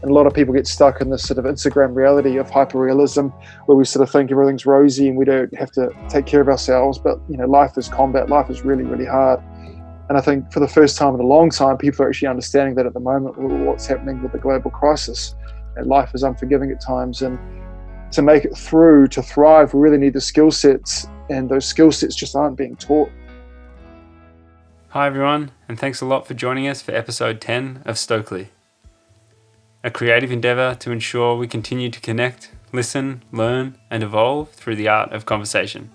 And a lot of people get stuck in this sort of Instagram reality of hyperrealism, where we sort of think everything's rosy and we don't have to take care of ourselves. But, life is combat. Life is really, really hard. And I think for the first time in a long time, people are actually understanding that at the moment, with what's happening with the global crisis, and life is unforgiving at times. And to make it through, to thrive, we really need the skill sets, and those skill sets just aren't being taught. Hi everyone, and thanks a lot for joining us for episode 10 of Stokely, a creative endeavour to ensure we continue to connect, listen, learn, and evolve through the art of conversation.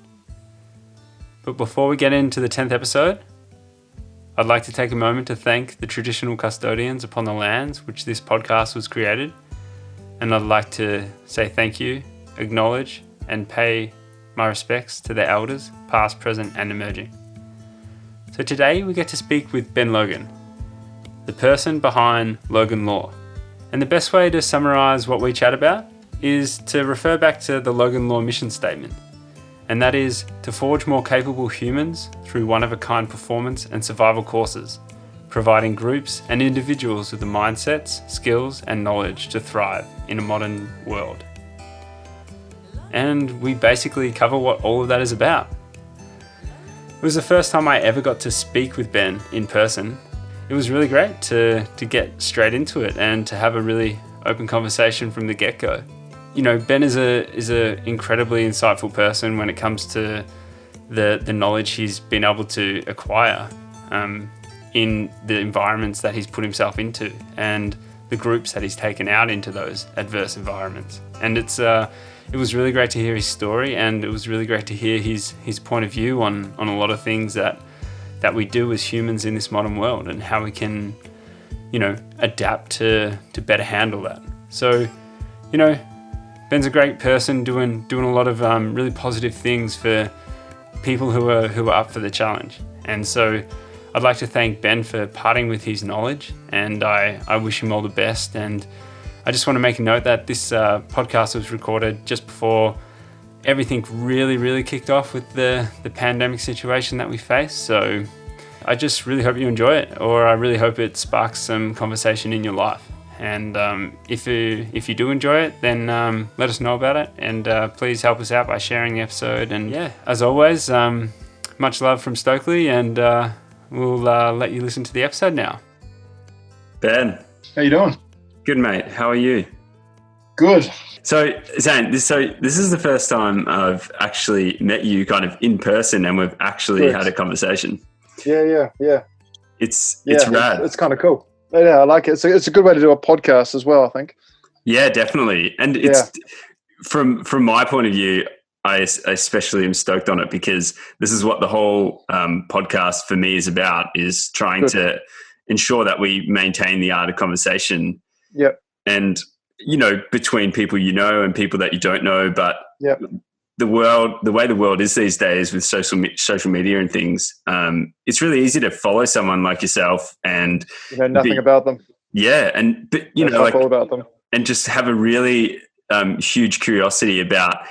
But before we get into the 10th episode, I'd like to take a moment to thank the traditional custodians upon the lands which this podcast was created, and I'd like to say thank you, acknowledge, and pay my respects to the elders, past, present, and emerging. So today we get to speak with Ben Logan, the person behind Logan Lore. And the best way to summarise what we chat about is to refer back to the Logan Lore mission statement. And that is to forge more capable humans through one-of-a-kind performance and survival courses, providing groups and individuals with the mindsets, skills, and knowledge to thrive in a modern world. And we basically cover what all of that is about. It was the first time I ever got to speak with Ben in person. It was really great to get straight into it and to have a really open conversation from the get-go. Ben is a incredibly insightful person when it comes to the knowledge he's been able to acquire in the environments that he's put himself into and the groups that he's taken out into those adverse environments. And it was really great to hear his story, and it was really great to hear his point of view on a lot of things that we do as humans in this modern world and how we can, adapt to better handle that. So, Ben's a great person doing a lot of really positive things for people who are up for the challenge. And so I'd like to thank Ben for parting with his knowledge, and I wish him all the best. And I just want to make a note that this podcast was recorded just before everything really, really kicked off with the pandemic situation that we face. So I just really hope you enjoy it, or I really hope it sparks some conversation in your life. And if you do enjoy it, then let us know about it, and please help us out by sharing the episode. And yeah, as always, much love from Stokely, and we'll let you listen to the episode now. Ben. How you doing? Good, mate. How are you? Good. So, Zane, this is the first time I've actually met you kind of in person, and we've actually had a conversation. Yeah. It's rad. It's kind of cool. Yeah, I like it. It's a good way to do a podcast as well, I think. Yeah, definitely. And it's from my point of view, I especially am stoked on it, because this is what the whole podcast for me is about, is trying to ensure that we maintain the art of conversation. Yep. And, between people and people that you don't know, but the way the world is these days with social media and things, it's really easy to follow someone like yourself and nothing about them. Yeah. But all about them, and just have a really huge curiosity about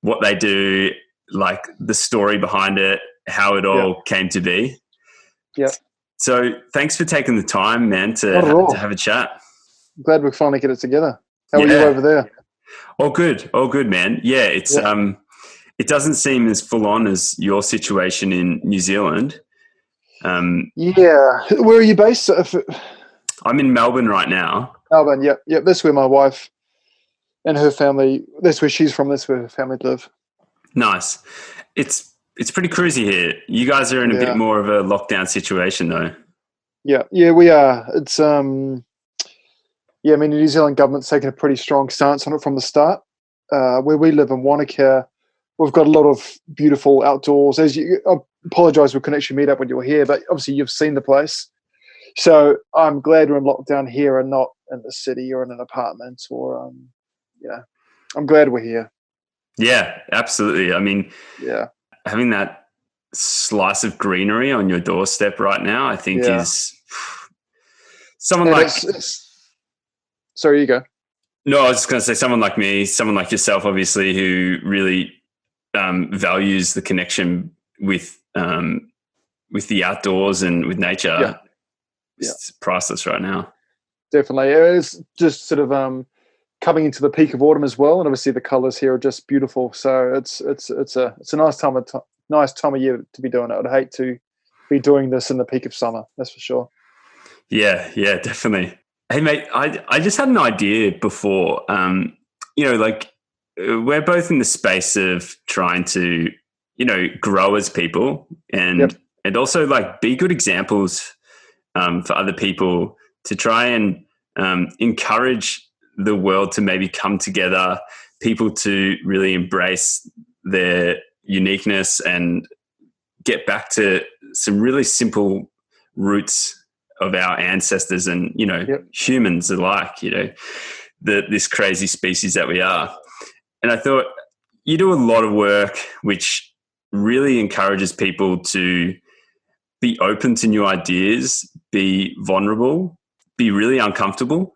what they do, like the story behind it, how it all came to be. Yeah. So thanks for taking the time, man, to have a chat. Glad we finally get it together. How are you over there? All good, man. Yeah, it's it doesn't seem as full on as your situation in New Zealand. Where are you based? I'm in Melbourne right now. Melbourne, yep. That's where my wife and her family. That's where she's from. That's where her family live. Nice. It's pretty cruisy here. You guys are in a bit more of a lockdown situation, though. Yeah, we are. It's the New Zealand government's taken a pretty strong stance on it from the start. Where we live in Wanaka, we've got a lot of beautiful outdoors. I apologise we couldn't actually meet up when you were here, but obviously you've seen the place. So I'm glad we're in lockdown here and not in the city or in an apartment or, I'm glad we're here. Yeah, absolutely. I mean, having that slice of greenery on your doorstep right now, I think is someone like... Sorry, you go. No, I was just going to say someone like me, someone like yourself, obviously, who really values the connection with the outdoors and with nature. It's priceless right now. definitely. It's just sort of coming into the peak of autumn as well, and obviously the colours here are just beautiful. So it's a nice time of year to be doing it. I'd hate to be doing this in the peak of summer. That's for sure. Yeah, definitely. Hey, mate, I just had an idea before. Like we're both in the space of trying to, grow as people and also like be good examples for other people to try and encourage the world to maybe come together, people to really embrace their uniqueness and get back to some really simple roots of our ancestors and, humans alike, this crazy species that we are. And I thought you do a lot of work which really encourages people to be open to new ideas, be vulnerable, be really uncomfortable,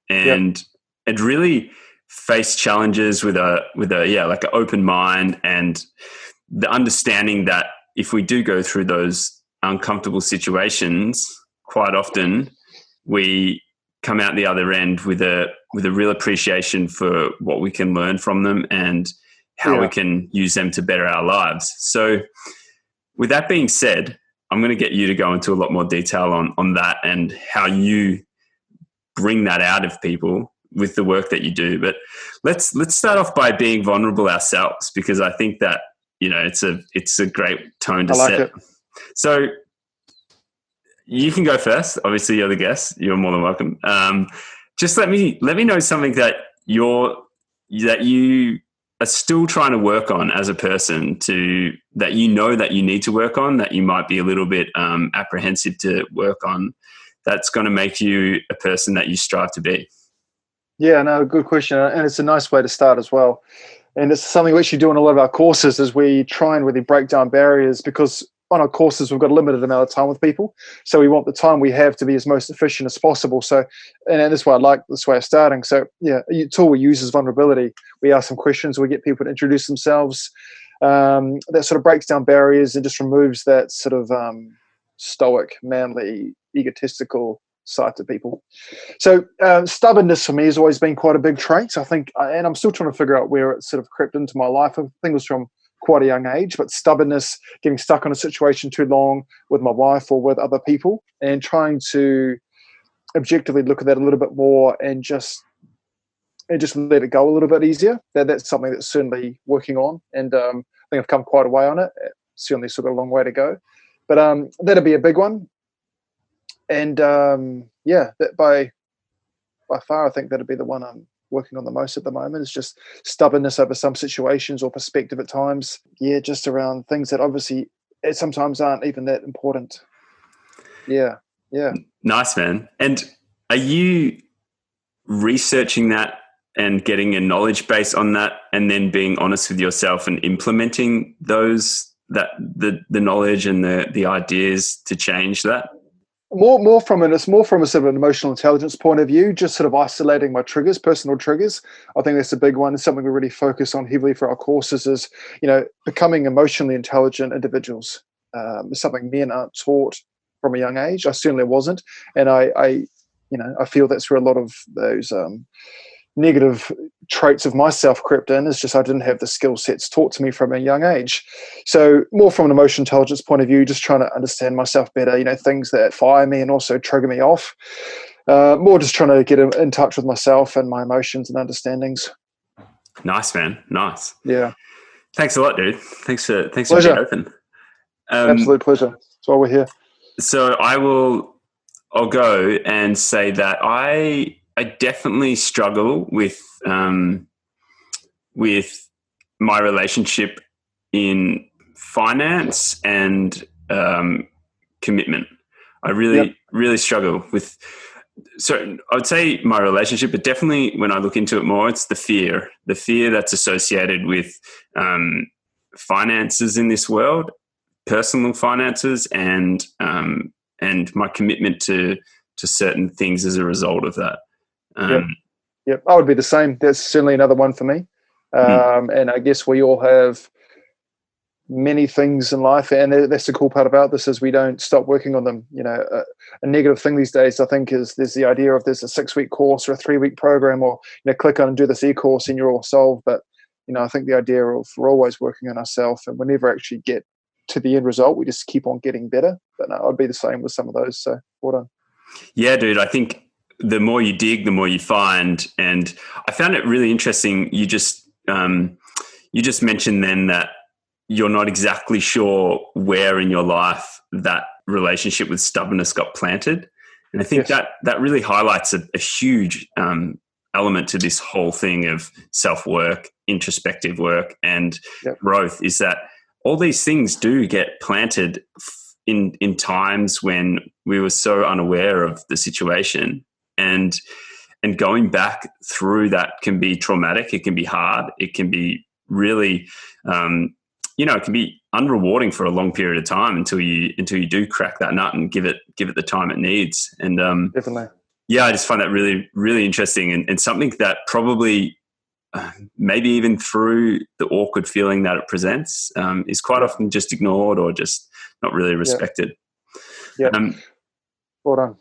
and really face challenges with like an open mind, and the understanding that if we do go through those uncomfortable situations, quite often we come out the other end with a real appreciation for what we can learn from them and how we can use them to better our lives. So with that being said, I'm going to get you to go into a lot more detail on that and how you bring that out of people with the work that you do. But let's start off by being vulnerable ourselves, because I think that, it's a great tone to set. It. So you can go first. Obviously, you're the guest. You're more than welcome. Just let me know something that you are still trying to work on as a person, that you need to work on, that you might be a little bit apprehensive to work on, that's going to make you a person that you strive to be. Yeah, no, good question. And it's a nice way to start as well. And it's something we actually do in a lot of our courses, is we try and really break down barriers, because on our courses, we've got a limited amount of time with people. So we want the time we have to be as most efficient as possible. So, and that's why I like this way of starting. So yeah, a tool we use is vulnerability. We ask some questions, we get people to introduce themselves. That sort of breaks down barriers and just removes that sort of stoic, manly, egotistical side to people. So stubbornness for me has always been quite a big trait, I think, and I'm still trying to figure out where it sort of crept into my life. I think it was from quite a young age, but stubbornness, getting stuck on a situation too long with my wife or with other people, and trying to objectively look at that a little bit more and just let it go a little bit easier. That's something that's certainly working on, and I think I've come quite a way on it. Certainly still got a long way to go, but that'd be a big one. And that by far, I think that'd be the one I'm working on the most at the moment, is just stubbornness over some situations or perspective at times. Yeah, just around things that obviously sometimes aren't even that important. Yeah. Nice, man. And are you researching that and getting a knowledge base on that, and then being honest with yourself and implementing the knowledge and the ideas to change that? It's more from a sort of an emotional intelligence point of view, just sort of isolating my triggers, personal triggers. I think that's a big one. It's something we really focus on heavily for our courses, is, becoming emotionally intelligent individuals. It's something men aren't taught from a young age. I certainly wasn't. And I feel that's where a lot of those negative traits of myself crept in. It's just I didn't have the skill sets taught to me from a young age. So more from an emotional intelligence point of view, just trying to understand myself better, things that fire me and also trigger me off. More just trying to get in touch with myself and my emotions and understandings. Nice, man. Nice. Yeah. Thanks a lot, dude. Thanks for being open. Absolute pleasure. That's why we're here. So I'll go and say that I definitely struggle with my relationship in finance and commitment. I really struggle with. So I would say my relationship, but definitely when I look into it more, it's the fear that's associated with finances in this world, personal finances, and my commitment to certain things as a result of that. Yep, I would be the same. That's certainly another one for me. And I guess we all have many things in life, and that's the cool part about this is we don't stop working on them. A negative thing these days, I think, is there's the idea of there's a 6-week course or a 3-week program, or click on and do this e-course and you're all solved. But I think the idea of we're always working on ourselves, and we never actually get to the end result. We just keep on getting better. But no, I'd be the same with some of those. So well done. Yeah, dude. I think the more you dig, the more you find. And I found it really interesting. You just mentioned then that you're not exactly sure where in your life that relationship with stubbornness got planted. And I think that really highlights a huge element to this whole thing of self-work, introspective work, and growth, is that all these things do get planted in times when we were so unaware of the situation. And going back through that can be traumatic. It can be hard. It can be really, it can be unrewarding for a long period of time until you do crack that nut and give it the time it needs. And definitely, yeah, I just find that really, really interesting, and something that probably maybe even through the awkward feeling that it presents is quite often just ignored or just not really respected. Yeah. Well done.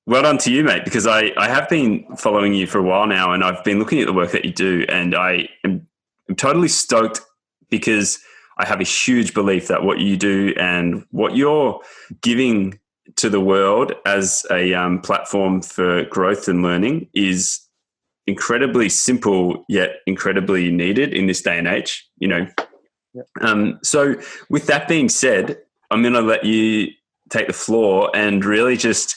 Well done to you, mate, because I have been following you for a while now, and I've been looking at the work that you do, and I'm totally stoked because I have a huge belief that what you do and what you're giving to the world as a platform for growth and learning is incredibly simple yet incredibly needed in this day and age. So with that being said, I'm going to let you take the floor and really just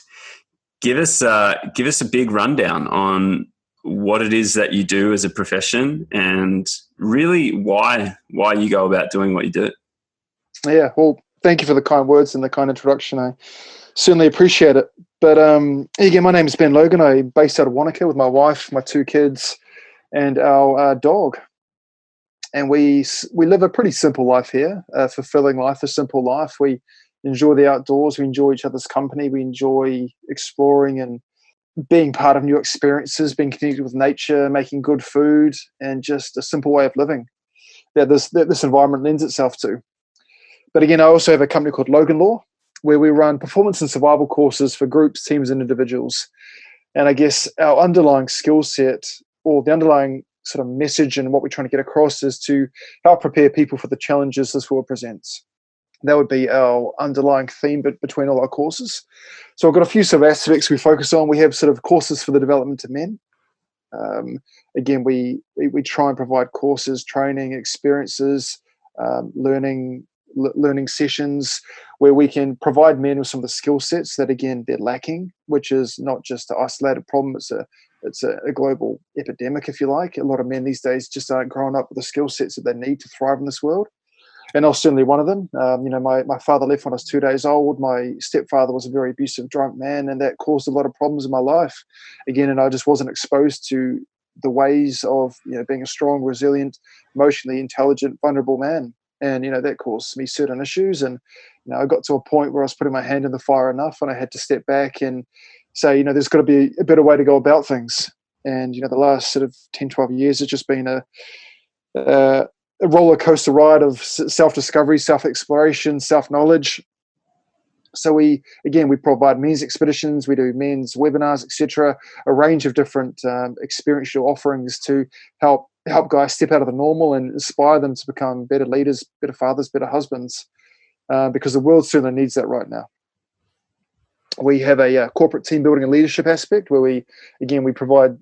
give us a big rundown on what it is that you do as a profession, and really why you go about doing what you do. Yeah, well, thank you for the kind words and the kind introduction. I certainly appreciate it. But again, my name is Ben Logan. I'm based out of Wanaka with my wife, my 2 kids, and our dog. And we live a pretty simple life here, a fulfilling life, a simple life. We enjoy the outdoors. We enjoy each other's company. We enjoy exploring and being part of new experiences, being connected with nature, making good food, and just a simple way of living that this environment lends itself to. But again, I also have a company called LOGAN LORE, where we run performance and survival courses for groups, teams, and individuals. And I guess our underlying skill set, or the underlying sort of message and what we're trying to get across, is to help prepare people for the challenges this world presents. That would be our underlying theme between all our courses. So I've got a few sort of aspects we focus on. We have sort of courses for the development of men. Again, we try and provide courses, training, experiences, learning sessions where we can provide men with some of the skill sets that, again, they're lacking, which is not just an isolated problem. It's a global epidemic, if you like. A lot of men these days just aren't growing up with the skill sets that they need to thrive in this world. And I was certainly one of them. My father left when I was 2 days old. My stepfather was a very abusive, drunk man, and that caused a lot of problems in my life. Again, and I just wasn't exposed to the ways of being a strong, resilient, emotionally intelligent, vulnerable man. And that caused me certain issues. And I got to a point where I was putting my hand in the fire enough, and I had to step back and say, there's got to be a better way to go about things. And the last sort of 10, 12 years has just been a roller coaster ride of self-discovery, self-exploration, self-knowledge. So we provide men's expeditions, we do men's webinars, etc., a range of different experiential offerings to help guys step out of the normal and inspire them to become better leaders, better fathers, better husbands, because the world certainly needs that right now. We have a corporate team building and leadership aspect where we provide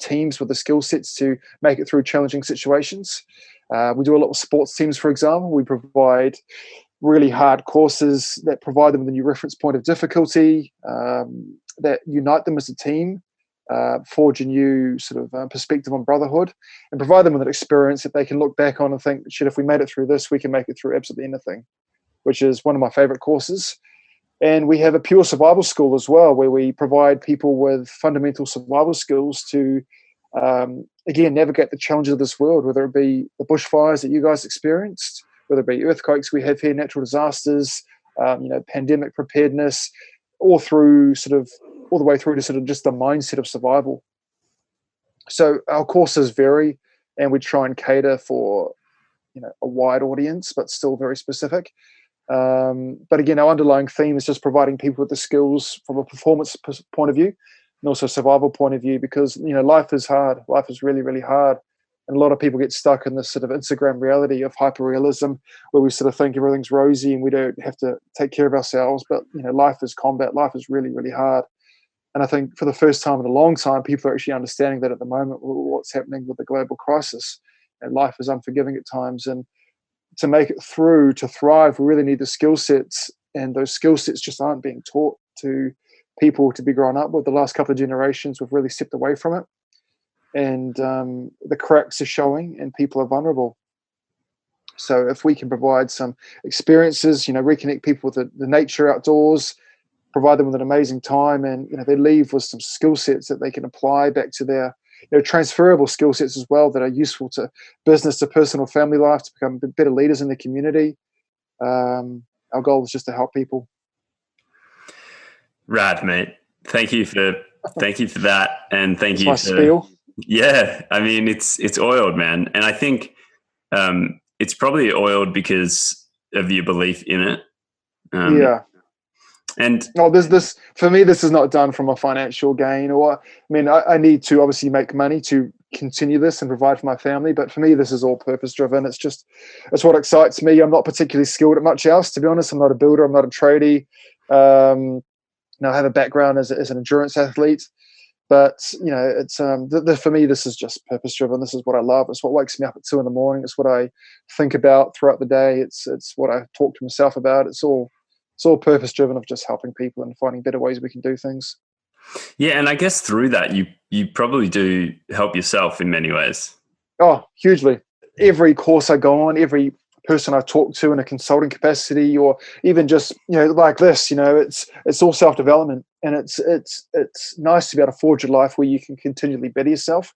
teams with the skill sets to make it through challenging situations. We do a lot with sports teams, for example. We provide really hard courses that provide them with a new reference point of difficulty, that unite them as a team, forge a new sort of perspective on brotherhood, and provide them with an experience that they can look back on and think, shit, if we made it through this, we can make it through absolutely anything, which is one of my favorite courses. And we have a pure survival school as well, where we provide people with fundamental survival skills to, again, navigate the challenges of this world, whether it be the bushfires that you guys experienced, whether it be earthquakes we have here, natural disasters, pandemic preparedness, all the way through to sort of just the mindset of survival. So our courses vary, and we try and cater for a wide audience, but still very specific. But again, our underlying theme is just providing people with the skills from a performance point of view and also a survival point of view, because life is hard. Life is really, really hard. And a lot of people get stuck in this sort of Instagram reality of hyperrealism, where we sort of think everything's rosy and we don't have to take care of ourselves. But life is combat. Life is really, really hard. And I think for the first time in a long time, people are actually understanding that at the moment, what's happening with the global crisis. And life is unforgiving at times. And to make it through, to thrive, we really need the skill sets. And those skill sets just aren't being taught to people to be grown up with. The last couple of generations, we've really stepped away from it. And the cracks are showing and people are vulnerable. So if we can provide some experiences, reconnect people with the nature outdoors, provide them with an amazing time, and they leave with some skill sets that they can apply back to their transferable skill sets as well, that are useful to business, to personal, family life, to become better leaders in the community. Our goal is just to help people. Rad, mate. Thank you for that, and thank you for spiel. Yeah, I mean it's oiled, man, and I think it's probably oiled because of your belief in it. Yeah. And this for me, this is not done from a financial gain, or I need to obviously make money to continue this and provide for my family. But for me, this is all purpose driven. It's what excites me. I'm not particularly skilled at much else, to be honest. I'm not a builder. I'm not a tradie. I have a background as an endurance athlete. But it's for me, this is just purpose driven. This is what I love. It's what wakes me up at 2 a.m. It's what I think about throughout the day. It's what I talk to myself about. It's all purpose driven, of just helping people and finding better ways we can do things. Yeah, and I guess through that, you probably do help yourself in many ways. Oh, hugely. Every course I go on, every person I talk to in a consulting capacity, or even just like this, it's all self-development, and it's nice to be able to forge a life where you can continually better yourself,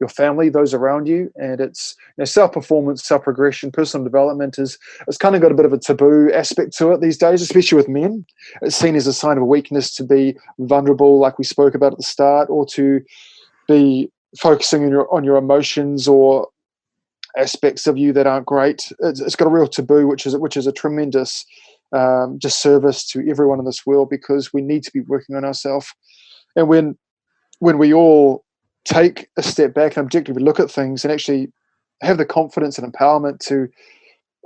your family, those around you. And it's self-performance, self-progression, personal development it's kind of got a bit of a taboo aspect to it these days, especially with men. It's seen as a sign of weakness to be vulnerable, like we spoke about at the start, or to be focusing on your emotions or aspects of you that aren't great. It's got a real taboo, which is a tremendous disservice to everyone in this world, because we need to be working on ourselves. And when we all take a step back and objectively look at things and actually have the confidence and empowerment to,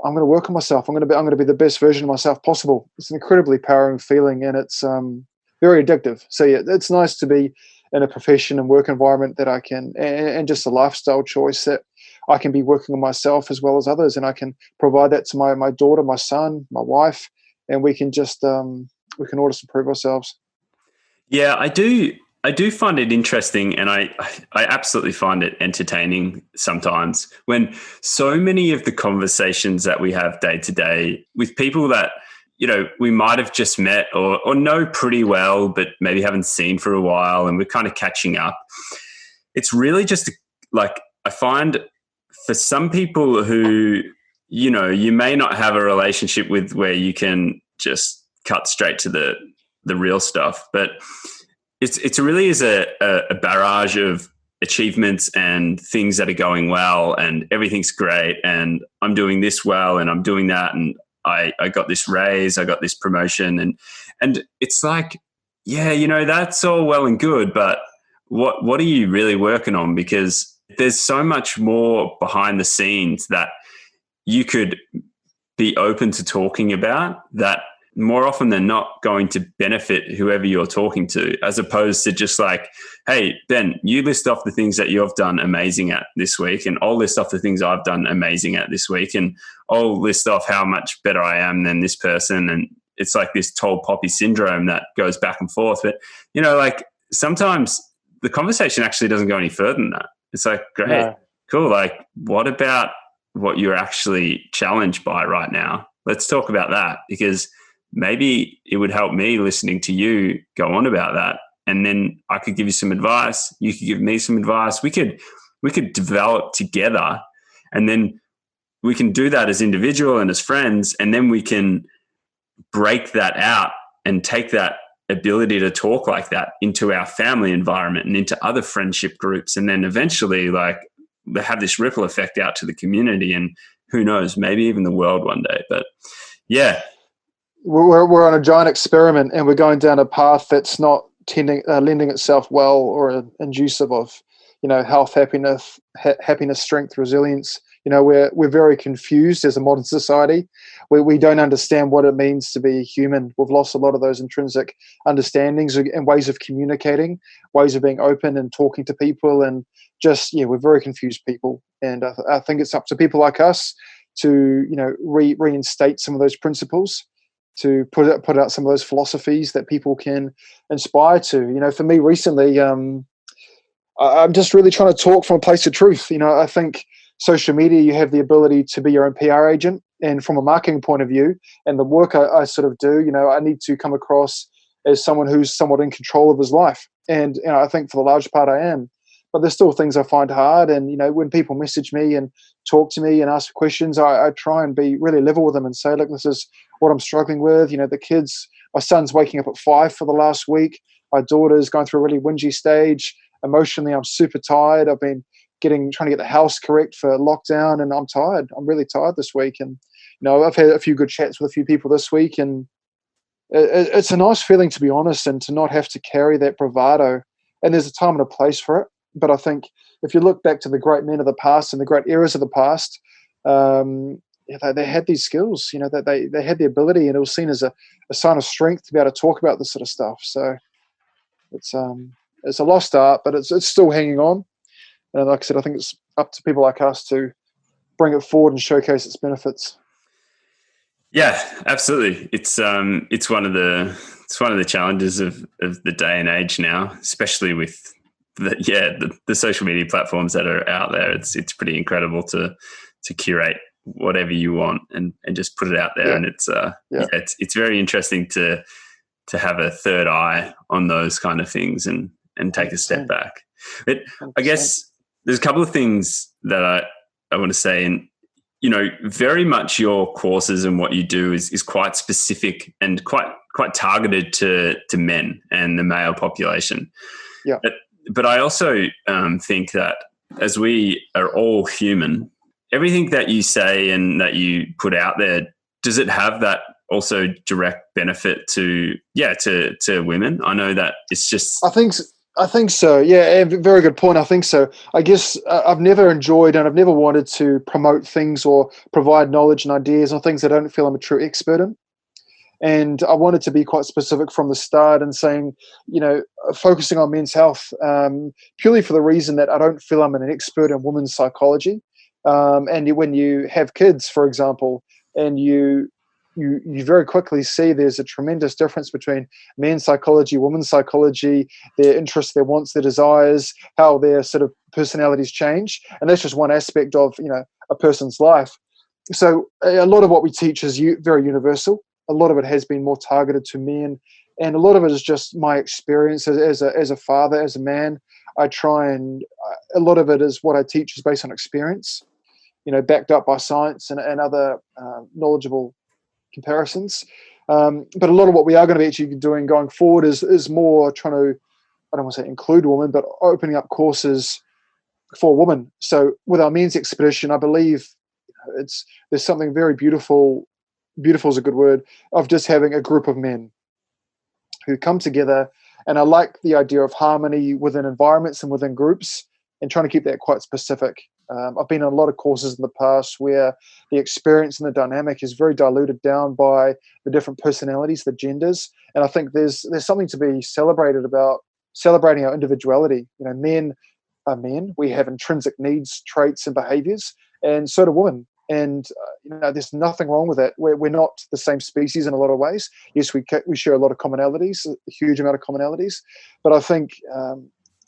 I'm going to work on myself. I'm going to be the best version of myself possible. It's an incredibly empowering feeling, and it's very addictive. So yeah, it's nice to be in a profession and work environment that I can, and just a lifestyle choice that I can be working on myself as well as others, and I can provide that to my daughter, my son, my wife, and we can just we can all just improve ourselves. Yeah, I do find it interesting, and I absolutely find it entertaining sometimes when so many of the conversations that we have day to day with people that we might have just met or know pretty well, but maybe haven't seen for a while, and we're kind of catching up. It's really just like, I find for some people who, you may not have a relationship with, where you can just cut straight to the real stuff, but it's really is a barrage of achievements and things that are going well, and everything's great, and I'm doing this well, and I'm doing that, and I got this raise, I got this promotion, and it's like, yeah, that's all well and good, but what are you really working on? Because there's so much more behind the scenes that you could be open to talking about, that more often than not going to benefit whoever you're talking to, as opposed to just like, hey, Ben, you list off the things that you've done amazing at this week, and I'll list off the things I've done amazing at this week, and I'll list off how much better I am than this person. And it's like this tall poppy syndrome that goes back and forth. But, like sometimes the conversation actually doesn't go any further than that. It's like, great, no. Cool. Like, what about what you're actually challenged by right now? Let's talk about that, because maybe it would help me listening to you go on about that. And then I could give you some advice. You could give me some advice. We could develop together, and then we can do that as individual and as friends. And then we can break that out and take that ability to talk like that into our family environment and into other friendship groups. And then eventually, like, they have this ripple effect out to the community. And who knows, maybe even the world one day. But yeah. We're on a giant experiment, and we're going down a path that's not lending itself well or inducive of, health, happiness, strength, resilience. We're very confused as a modern society. We don't understand what it means to be human. We've lost a lot of those intrinsic understandings and ways of communicating, ways of being open and talking to people, and just, we're very confused people. And I think it's up to people like us to, reinstate some of those principles, to put out some of those philosophies that people can inspire to. For me recently, I'm just really trying to talk from a place of truth. I think social media, you have the ability to be your own PR agent. And from a marketing point of view, and the work I sort of do, I need to come across as someone who's somewhat in control of his life. And I think for the large part I am. But there's still things I find hard. And, when people message me and talk to me and ask questions, I try and be really level with them and say, look, this is what I'm struggling with. The kids, my son's waking up at 5 for the last week. My daughter's going through a really whingy stage. Emotionally, I'm super tired. I've been trying to get the house correct for lockdown, and I'm tired. I'm really tired this week. And, I've had a few good chats with a few people this week, and it's a nice feeling, to be honest, and to not have to carry that bravado. And there's a time and a place for it. But I think if you look back to the great men of the past and the great eras of the past, they had these skills, that they had the ability, and it was seen as a sign of strength to be able to talk about this sort of stuff. So it's a lost art, but it's still hanging on. And like I said, I think it's up to people like us to bring it forward and showcase its benefits. Yeah, absolutely. It's one of the challenges of the day and age now, especially with the social media platforms that are out there. It's pretty incredible to curate whatever you want and just put it out there. Yeah. And it's very interesting to have a third eye on those kind of things and take 100%. A step back. But 100%. I guess there's a couple of things that I want to say, and very much your courses and what you do is quite specific and quite targeted to men and the male population. Yeah. But I also think that as we are all human, everything that you say and that you put out there, does it have that also direct benefit to women? I know that it's just... I think so. Yeah, very good point. I think so. I guess I've never enjoyed and I've never wanted to promote things or provide knowledge and ideas on things I don't feel I'm a true expert in. And I wanted to be quite specific from the start and saying, focusing on men's health, purely for the reason that I don't feel I'm an expert in women's psychology. And when you have kids, for example, and you very quickly see there's a tremendous difference between men's psychology, women's psychology, their interests, their wants, their desires, how their sort of personalities change. And that's just one aspect of, a person's life. So a lot of what we teach is very universal. A lot of it has been more targeted to men, and a lot of it is just my experience as a father, as a man. I try and a lot of it is what I teach is based on experience, backed up by science and other knowledgeable comparisons. But a lot of what we are going to be actually doing going forward is more trying to, I don't want to say include women, but opening up courses for women. So with our men's expedition, I believe there's something very beautiful is a good word, of just having a group of men who come together. And I like the idea of harmony within environments and within groups, and trying to keep that quite specific. I've been on a lot of courses in the past where the experience and the dynamic is very diluted down by the different personalities, the genders. And I think there's something to be celebrated about celebrating our individuality. Men are men. We have intrinsic needs, traits, and behaviors, and so do women. And there's nothing wrong with that. We're not the same species in a lot of ways. Yes, we share a lot of commonalities, a huge amount of commonalities. But I think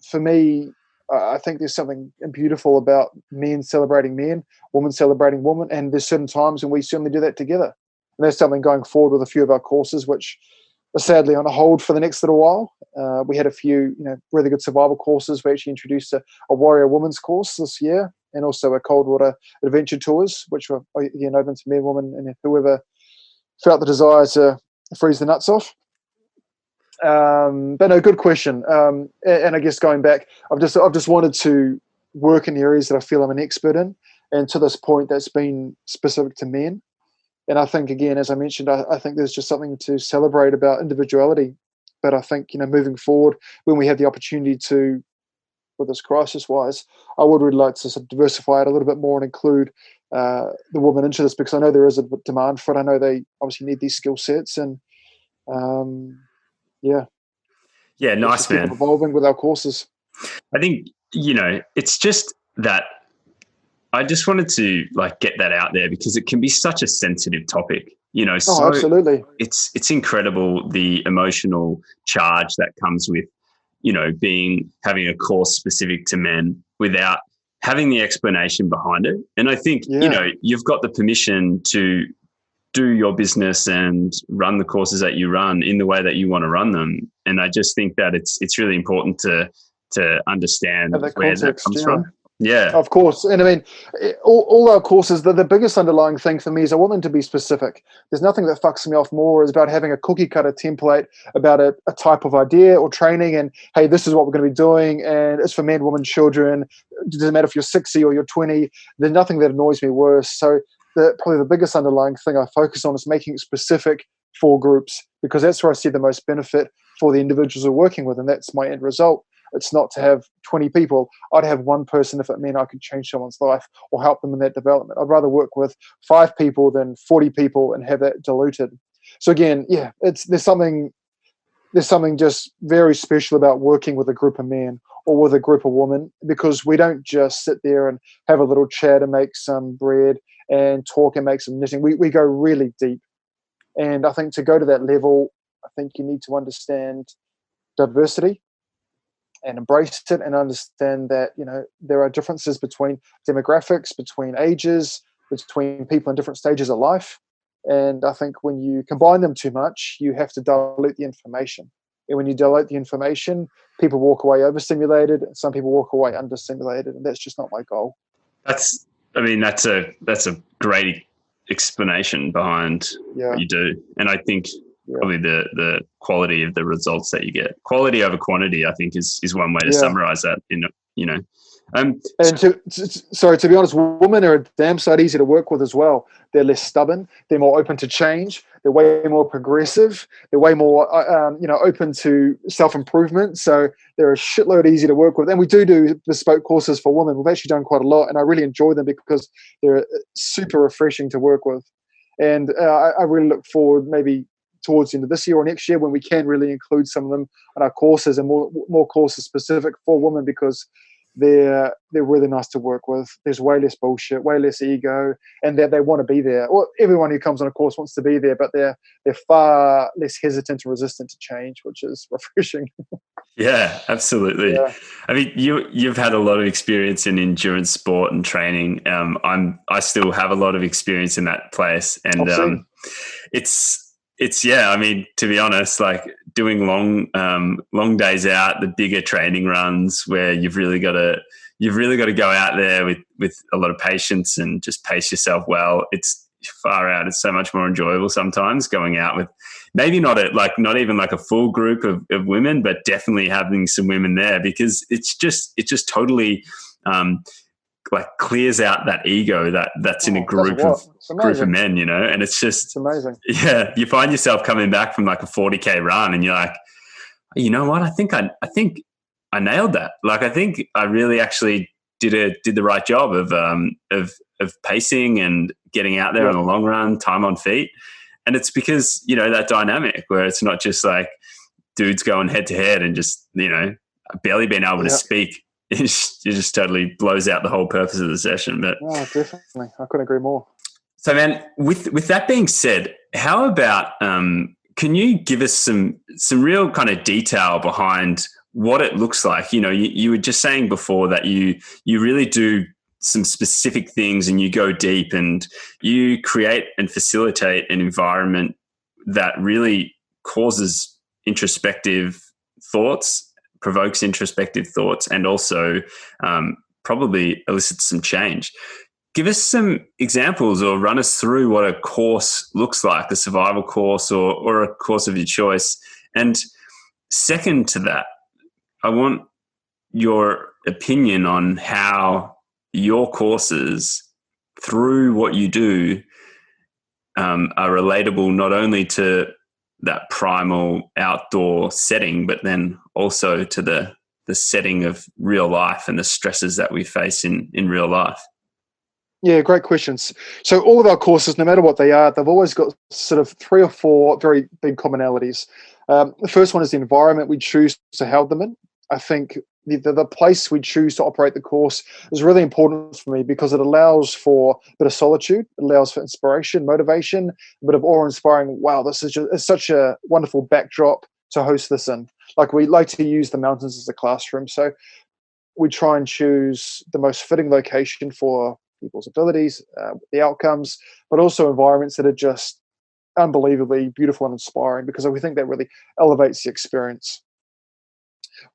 for me, I think there's something beautiful about men celebrating men, women celebrating women, and there's certain times when we certainly do that together. And that's something going forward with a few of our courses, which are sadly on a hold for the next little while. We had a few, really good survival courses. We actually introduced a warrior women's course this year, and also a cold water adventure tours, which were open to men, women, and whoever felt the desire to freeze the nuts off. But no, good question. And I guess going back, I've just wanted to work in areas that I feel I'm an expert in, And to this point, that's been specific to men. And I think, again, as I mentioned, I think there's just something to celebrate about individuality. But I think, moving forward, when we have the opportunity to, with this crisis-wise, I would really like to sort of diversify it a little bit more and include the woman into this, because I know there is a demand for it. I know they obviously need these skill sets, and yeah, nice, keep man. Evolving with our courses. I think it's just that I just wanted to get that out there, because it can be such a sensitive topic. So absolutely. It's incredible the emotional charge that comes with having a course specific to men without having the explanation behind it. And I think you've got the permission to do your business and run the courses that you run in the way that you want to run them. And I just think that it's really important to understand where that comes from. Yeah, of course. And I mean, all our courses, the biggest underlying thing for me is I want them to be specific. There's nothing that fucks me off more is about having a cookie cutter template about a type of idea or training, and hey, this is what we're going to be doing, and it's for men, women, children. It doesn't matter if you're 60 or you're 20. There's nothing that annoys me worse. So probably the biggest underlying thing I focus on is making it specific for groups, because that's where I see the most benefit for the individuals we're working with, and that's my end result. It's not to have 20 people. I'd have one person if it meant I could change someone's life or help them in that development. I'd rather work with 5 people than 40 people and have that diluted. So again, there's something just very special about working with a group of men or with a group of women, because we don't just sit there and have a little chat and make some bread and talk and make some knitting. We go really deep. And I think to go to that level, I think you need to understand diversity and embrace it, and understand that there are differences between demographics, between ages, between people in different stages of life. And I think when you combine them too much, you have to dilute the information. And when you dilute the information, people walk away overstimulated, and some people walk away understimulated, and that's just not my goal. That's a great explanation behind what you do. And I think probably the quality of the results that you get, quality over quantity, I think is one way to summarize that. And to be honest, women are a damn sight easier to work with as well. They're less stubborn. They're more open to change. They're way more progressive. They're way more, open to self-improvement. So they're a shitload easier to work with. And we do bespoke courses for women. We've actually done quite a lot, and I really enjoy them because they're super refreshing to work with. And I really look forward maybe towards the end of this year or next year when we can really include some of them on our courses, and more courses specific for women, because they're really nice to work with. There's way less bullshit, way less ego, and that they want to be there. Well, everyone who comes on a course wants to be there, but they're far less hesitant and resistant to change, which is refreshing. Yeah, absolutely. Yeah. I mean, you've had a lot of experience in endurance sport and training. I still have a lot of experience in that place, and it's I mean, to be honest, doing long days out, the bigger training runs where you've really got to go out there with a lot of patience and just pace yourself well. It's far out. It's so much more enjoyable sometimes going out with maybe not even a full group of women, but definitely having some women there, because it just totally clears out that ego that's in a group of men, and it's amazing. Yeah, you find yourself coming back from a 40K run, and you're like, you know what? I think I nailed that. I think I really actually did the right job of pacing and getting out there on the long run, time on feet, and it's because that dynamic where it's not just dudes going head to head and just barely being able to speak. It just totally blows out the whole purpose of the session. But definitely, I couldn't agree more. So, man, with that being said, how about can you give us some real kind of detail behind what it looks like? You were just saying before that you really do some specific things and you go deep and you create and facilitate an environment that really causes introspective thoughts, provokes introspective thoughts, and also probably elicits some change. Give us some examples or run us through what a course looks like, a survival course or a course of your choice. And second to that, I want your opinion on how your courses through what you do are relatable not only to that primal outdoor setting, but then also to the setting of real life and the stresses that we face in real life? Yeah, great questions. So all of our courses, no matter what they are, they've always got sort of 3 or 4 very big commonalities. The first one is the environment we choose to hold them in. I think the place we choose to operate the course is really important for me because it allows for a bit of solitude, it allows for inspiration, motivation, a bit of awe-inspiring, wow, this is it's such a wonderful backdrop to host this in. Like, we like to use the mountains as a classroom. So we try and choose the most fitting location for people's abilities, the outcomes, but also environments that are just unbelievably beautiful and inspiring, because we think that really elevates the experience.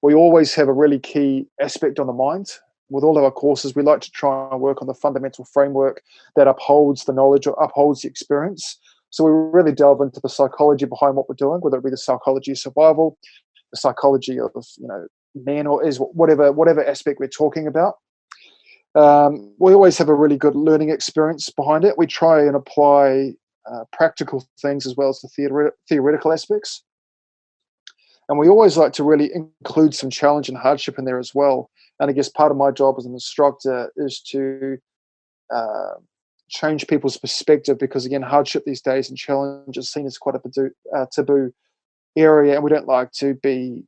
We always have a really key aspect on the mind. With all of our courses, we like to try and work on the fundamental framework that upholds the knowledge or upholds the experience. So we really delve into the psychology behind what we're doing, whether it be the psychology of survival, the psychology of man, or is whatever aspect we're talking about. We always have a really good learning experience behind it. We try and apply practical things as well as the theoretical aspects. And we always like to really include some challenge and hardship in there as well. And I guess part of my job as an instructor is to change people's perspective, because again, hardship these days and challenge is seen as quite a taboo area, and we don't like to be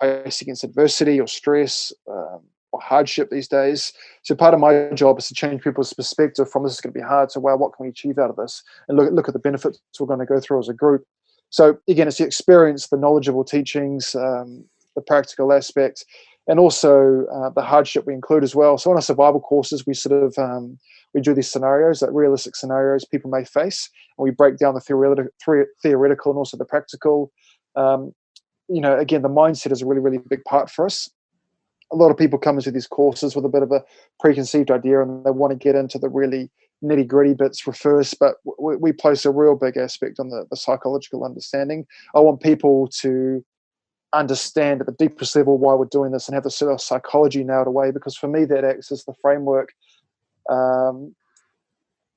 faced against adversity or stress or hardship these days. So part of my job is to change people's perspective from this is going to be hard to, wow, what can we achieve out of this? And look at the benefits we're going to go through as a group. So again, it's the experience, the knowledgeable teachings, the practical aspect, and also the hardship we include as well. So on our survival courses, we sort of we do these scenarios, like realistic scenarios people may face, and we break down the theoretical and also the practical. Again, the mindset is a really, really big part for us. A lot of people come into these courses with a bit of a preconceived idea, and they want to get into the really nitty-gritty bits first, but we place a real big aspect on the psychological understanding. I want people to understand at the deepest level why we're doing this and have the sort of psychology nailed away, because for me that acts as the framework.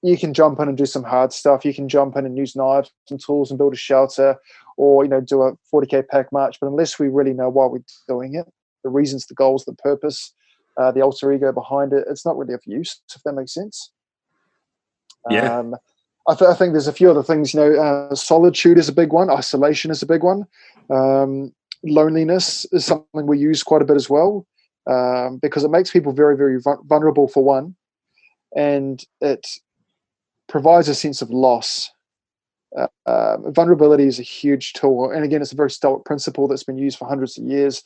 You can jump in and do some hard stuff. You can jump in and use knives and tools and build a shelter, or do a 40K pack march, but unless we really know why we're doing it, the reasons, the goals, the purpose, the alter ego behind it, it's not really of use, if that makes sense. Yeah. I think there's a few other things. Solitude is a big one. Isolation is a big one. Loneliness is something we use quite a bit as well, because it makes people very, very vulnerable, for one, and it provides a sense of loss. Vulnerability is a huge tool, and again, it's a very Stoic principle that's been used for hundreds of years,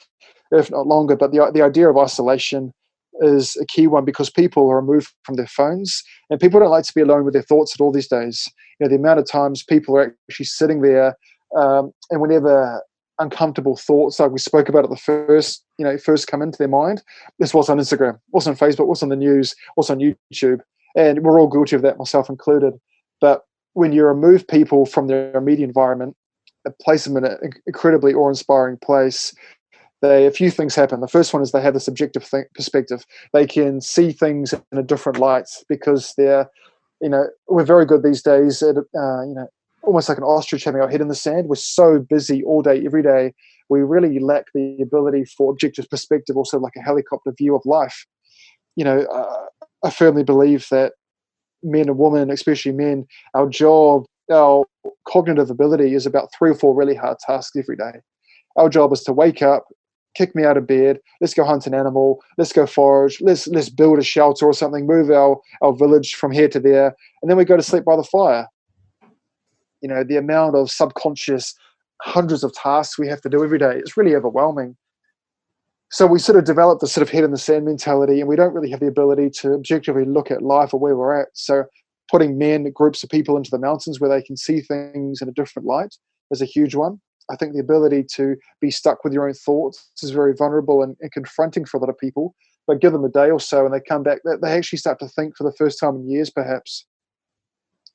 if not longer. But the idea of isolation is a key one, because people are removed from their phones, and people don't like to be alone with their thoughts at all these days. The amount of times people are actually sitting there, and whenever uncomfortable thoughts, like we spoke about at the first come into their mind, this was on Instagram, what's on Facebook, what's on the news, what's on YouTube, and we're all guilty of that, myself included. But when you remove people from their immediate environment, place them in an incredibly awe-inspiring place, a few things happen. The first one is they have this objective perspective. They can see things in a different light, because they're, we're very good these days at, almost like an ostrich having our head in the sand. We're so busy all day, every day. We really lack the ability for objective perspective, also like a helicopter view of life. I firmly believe that men and women, especially men, our job, our cognitive ability is about 3 or 4 really hard tasks every day. Our job is to wake up, kick me out of bed, let's go hunt an animal, let's go forage, let's build a shelter or something, move our village from here to there, and then we go to sleep by the fire. The amount of subconscious hundreds of tasks we have to do every day, it's really overwhelming. So we sort of develop the sort of head in the sand mentality, and we don't really have the ability to objectively look at life or where we're at. So putting groups of people into the mountains where they can see things in a different light is a huge one. I think the ability to be stuck with your own thoughts is very vulnerable and confronting for a lot of people, but give them a day or so and they come back, they actually start to think for the first time in years, perhaps.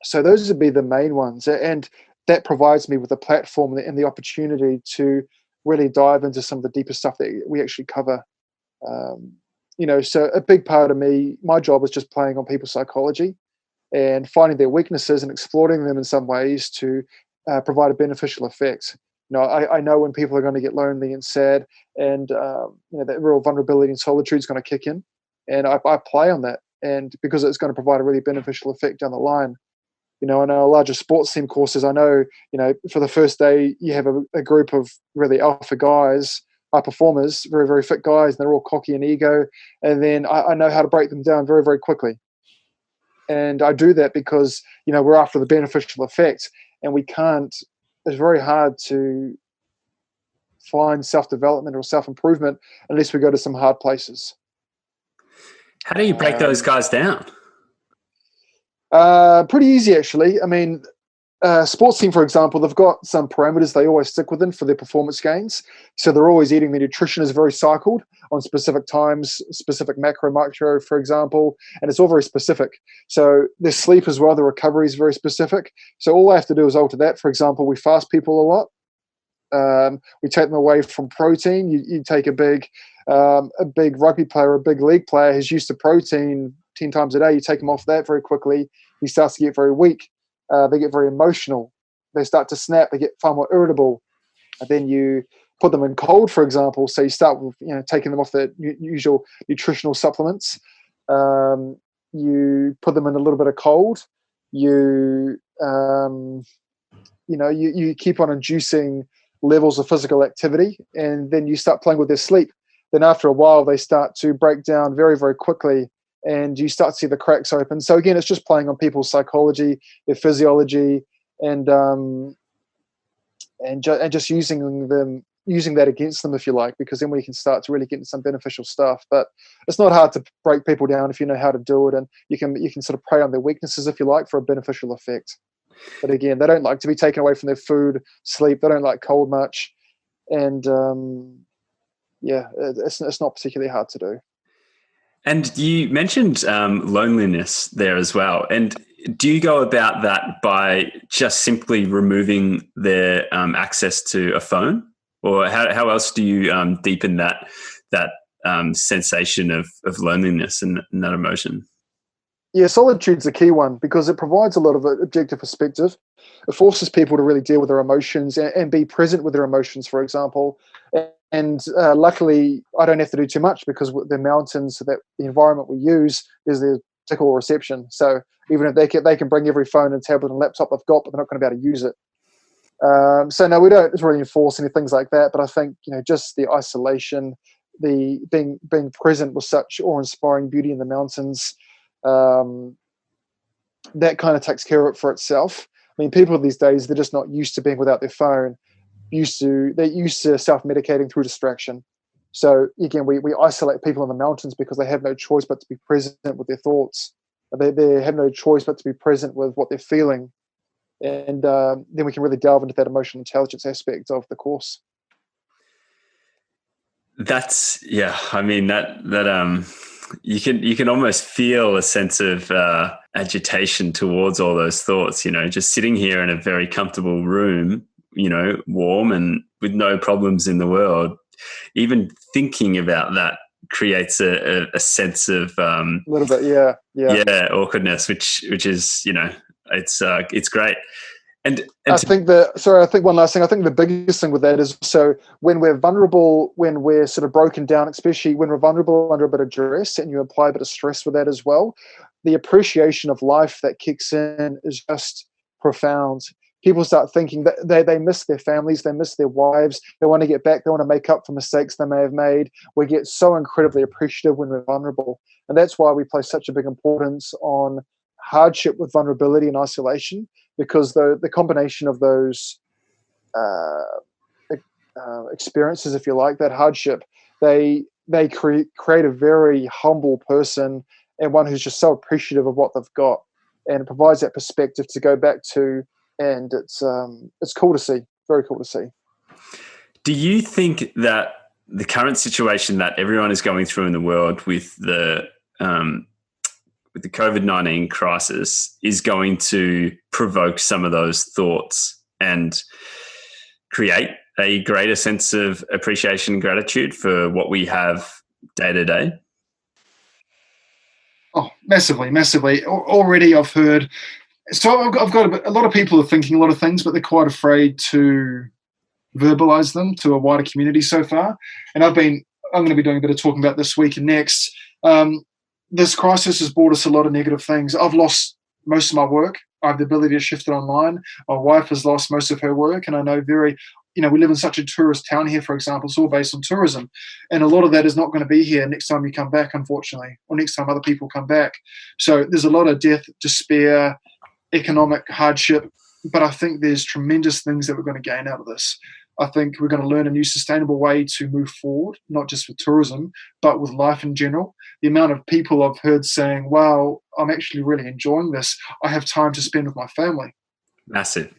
So those would be the main ones. And that provides me with a platform and the opportunity to really dive into some of the deeper stuff that we actually cover. So a big part of my job is just playing on people's psychology and finding their weaknesses and exploiting them in some ways to provide a beneficial effect. I know when people are going to get lonely and sad, and that real vulnerability and solitude is going to kick in, and I play on that, and because it's going to provide a really beneficial effect down the line. I know larger sports team courses. I know, for the first day you have a group of really alpha guys, high performers, very, very fit guys, and they're all cocky and ego. And then I know how to break them down very, very quickly. And I do that because, we're after the beneficial effect, and we can't, it's very hard to find self-development or self-improvement unless we go to some hard places. How do you break those guys down? Pretty easy, actually. I mean, sports team, for example, they've got some parameters they always stick within for their performance gains. So they're always eating. Their nutrition is very cycled on specific times, specific macro, micro, for example, and it's all very specific. So their sleep as well, the recovery is very specific. So all I have to do is alter that. For example, we fast people a lot. We take them away from protein. You take a big rugby player, a big league player who's used to protein 10 times a day. You take them off that very quickly. He starts to get very weak. They get very emotional. They start to snap. They get far more irritable. And then you put them in cold, for example. So you start with taking them off the usual nutritional supplements. You put them in a little bit of cold. You keep on inducing levels of physical activity, and then you start playing with their sleep. Then after a while, they start to break down very, very quickly, and you start to see the cracks open. So again, it's just playing on people's psychology, their physiology, and just using that against them, if you like, because then we can start to really get into some beneficial stuff. But it's not hard to break people down if you know how to do it, and you can sort of prey on their weaknesses, if you like, for a beneficial effect. But again, they don't like to be taken away from their food, sleep. They don't like cold much, and it's not particularly hard to do. And you mentioned loneliness there as well. And do you go about that by just simply removing their access to a phone, or how else do you deepen that sensation of loneliness and that emotion? Yeah, solitude's a key one because it provides a lot of objective perspective. It forces people to really deal with their emotions and be present with their emotions, for example. And luckily, I don't have to do too much because the mountains, the environment we use, there's the optical reception. So even if they can bring every phone and tablet and laptop they've got, but they're not going to be able to use it. So no, we don't really enforce any things like that. But I think just the isolation, the being present with such awe-inspiring beauty in the mountains. That kind of takes care of it for itself. I mean, people these days, they're just not used to being without their phone. They're used to self-medicating through distraction. So again, we isolate people in the mountains because they have no choice but to be present with their thoughts. They have no choice but to be present with what they're feeling. And then we can really delve into that emotional intelligence aspect of the course. That's, yeah. I mean, that you can almost feel a sense of agitation towards all those thoughts, just sitting here in a very comfortable room, warm and with no problems in the world. Even thinking about that creates a sense of a little bit, awkwardness, which is, it's great. And I think one last thing. I think the biggest thing with that is, so when we're vulnerable, when we're sort of broken down, especially when we're vulnerable under a bit of duress, and you apply a bit of stress with that as well, the appreciation of life that kicks in is just profound. People start thinking that they miss their families, they miss their wives, they want to get back, they want to make up for mistakes they may have made. We get so incredibly appreciative when we're vulnerable. And that's why we place such a big importance on hardship with vulnerability and isolation, because the combination of those experiences, if you like, that hardship, they create a very humble person and one who's just so appreciative of what they've got, and it provides that perspective to go back to, and it's cool to see, very cool to see. Do you think that the current situation that everyone is going through in the world with the COVID-19 crisis is going to provoke some of those thoughts and create a greater sense of appreciation and gratitude for what we have day to day? Oh, massively, massively. Already I've heard. So I've got a lot of people are thinking a lot of things, but they're quite afraid to verbalize them to a wider community so far. And I'm going to be doing a bit of talking about this week and next. This crisis has brought us a lot of negative things. I've lost most of my work. I have the ability to shift it online. My wife has lost most of her work, and I know we live in such a tourist town here, for example. It's all based on tourism, and a lot of that is not going to be here next time you come back, unfortunately, or next time other people come back. So there's a lot of death, despair, economic hardship, but I think there's tremendous things that we're going to gain out of this. I think we're going to learn a new sustainable way to move forward, not just with tourism, but with life in general. The amount of people I've heard saying, wow, I'm actually really enjoying this. I have time to spend with my family. Massive.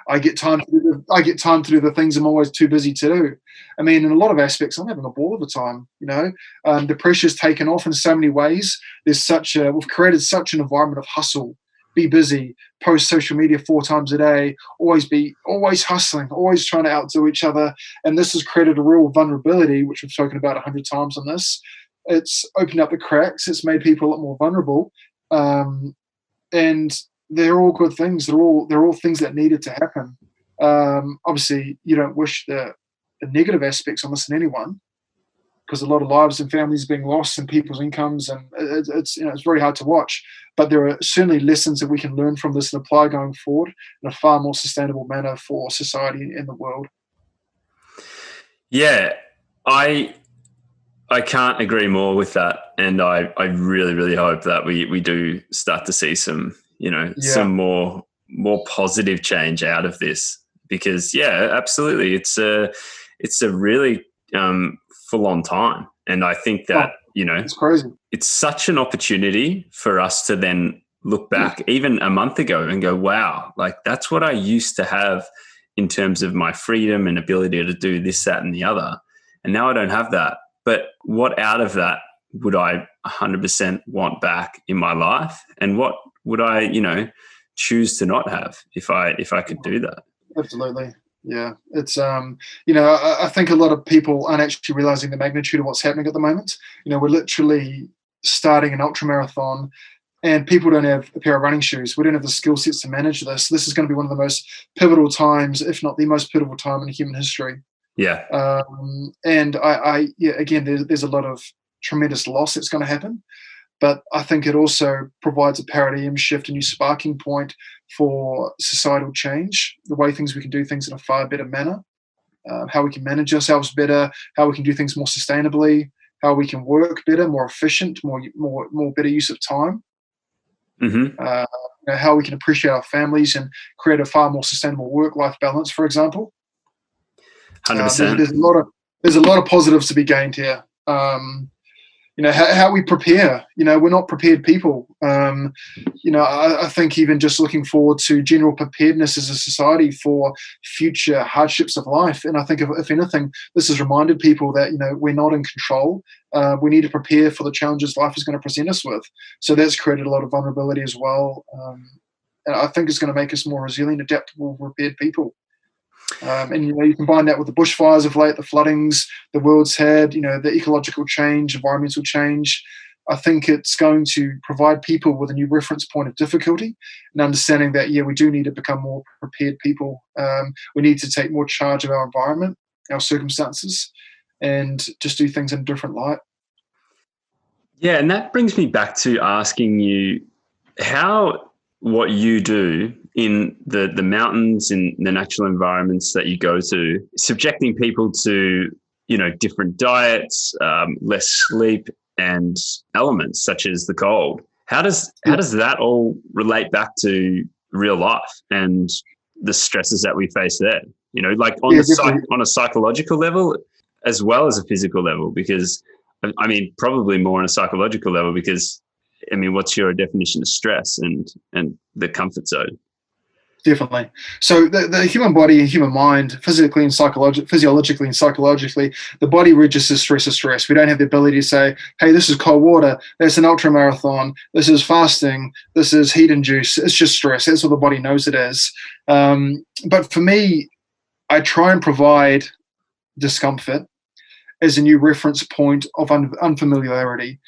I get time to do the things I'm always too busy to do. I mean, in a lot of aspects, I'm having a ball of the time. The pressure's taken off in so many ways. We've created such an environment of hustle. Be busy, post social media 4 times a day, always hustling, always trying to outdo each other. And this has created a real vulnerability, which we've spoken about 100 times on this. It's opened up the cracks. It's made people a lot more vulnerable. And they're all good things. They're all things that needed to happen. Obviously, you don't wish the negative aspects on this on anyone, because a lot of lives and families being lost and people's incomes, and it's very hard to watch. But there are certainly lessons that we can learn from this and apply going forward in a far more sustainable manner for society and the world. Yeah, I can't agree more with that, and I really, really hope that we do start to see some some more positive change out of this, because absolutely, it's a really full on time, and I think that it's crazy. It's such an opportunity for us to then look back even a month ago and go, wow, like that's what I used to have in terms of my freedom and ability to do this, that, and the other, and now I don't have that. But what out of that would I 100% want back in my life, and what would I choose to not have if I could do that? Absolutely. Yeah, it's I think a lot of people aren't actually realizing the magnitude of what's happening at the moment. We're literally starting an ultra marathon, and people don't have a pair of running shoes. We don't have the skill sets to manage this. This is going to be one of the most pivotal times, if not the most pivotal time in human history. Yeah. And again, there's a lot of tremendous loss that's going to happen. But I think it also provides a paradigm shift, a new sparking point for societal change, the way we can do things in a far better manner, how we can manage ourselves better, how we can do things more sustainably, how we can work better, more efficient, more better use of time, how we can appreciate our families and create a far more sustainable work-life balance, for example. 100%. There's a lot of positives to be gained here. How we prepare. We're not prepared people. I think even just looking forward to general preparedness as a society for future hardships of life. And I think if anything, this has reminded people that we're not in control. We need to prepare for the challenges life is going to present us with. So that's created a lot of vulnerability as well. And I think it's going to make us more resilient, adaptable, prepared people. And you combine that with the bushfires of late, the floodings the world's had, the ecological change, environmental change. I think it's going to provide people with a new reference point of difficulty and understanding that we do need to become more prepared people. We need to take more charge of our environment, our circumstances, and just do things in a different light. Yeah, and that brings me back to asking you how what you do in the mountains, in the natural environments that you go to, subjecting people to, different diets, less sleep, and elements such as the cold. How does that all relate back to real life and the stresses that we face there? On a psychological level as well as a physical level, because I mean, probably more on a psychological level, because what's your definition of stress and the comfort zone? Definitely. So the human body and human mind, physiologically and psychologically, the body registers stress as stress. We don't have the ability to say, hey, this is cold water, that's an ultra marathon, this is fasting, this is heat induced. It's just stress. That's what the body knows it is. But for me, I try and provide discomfort as a new reference point of unfamiliarity.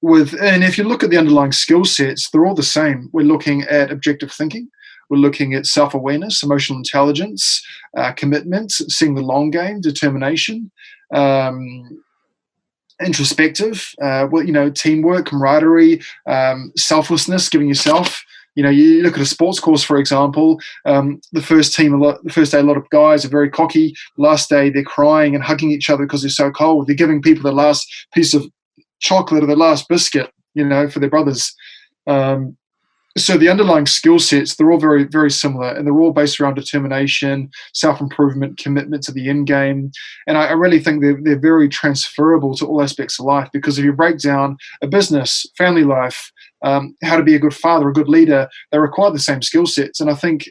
And if you look at the underlying skill sets, they're all the same. We're looking at objective thinking. We're looking at self-awareness, emotional intelligence, commitment, seeing the long game, determination, introspective, teamwork, camaraderie, selflessness, giving yourself. You look at a sports course, for example. The first day, a lot of guys are very cocky. Last day, they're crying and hugging each other because they're so cold. They're giving people the last piece of chocolate or the last biscuit, for their brothers. So the underlying skill sets, they're all very, very similar, and they're all based around determination, self-improvement, commitment to the end game. And I really think they're very transferable to all aspects of life, because if you break down a business, family life, how to be a good father, a good leader, they require the same skill sets. And I think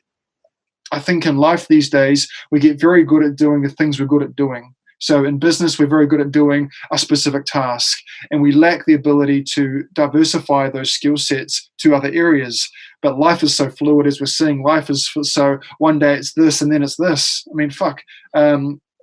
in life these days, we get very good at doing the things we're good at doing. So in business, we're very good at doing a specific task, and we lack the ability to diversify those skill sets to other areas. But life is so fluid, as we're seeing. Life is so one day it's this and then it's this. I mean,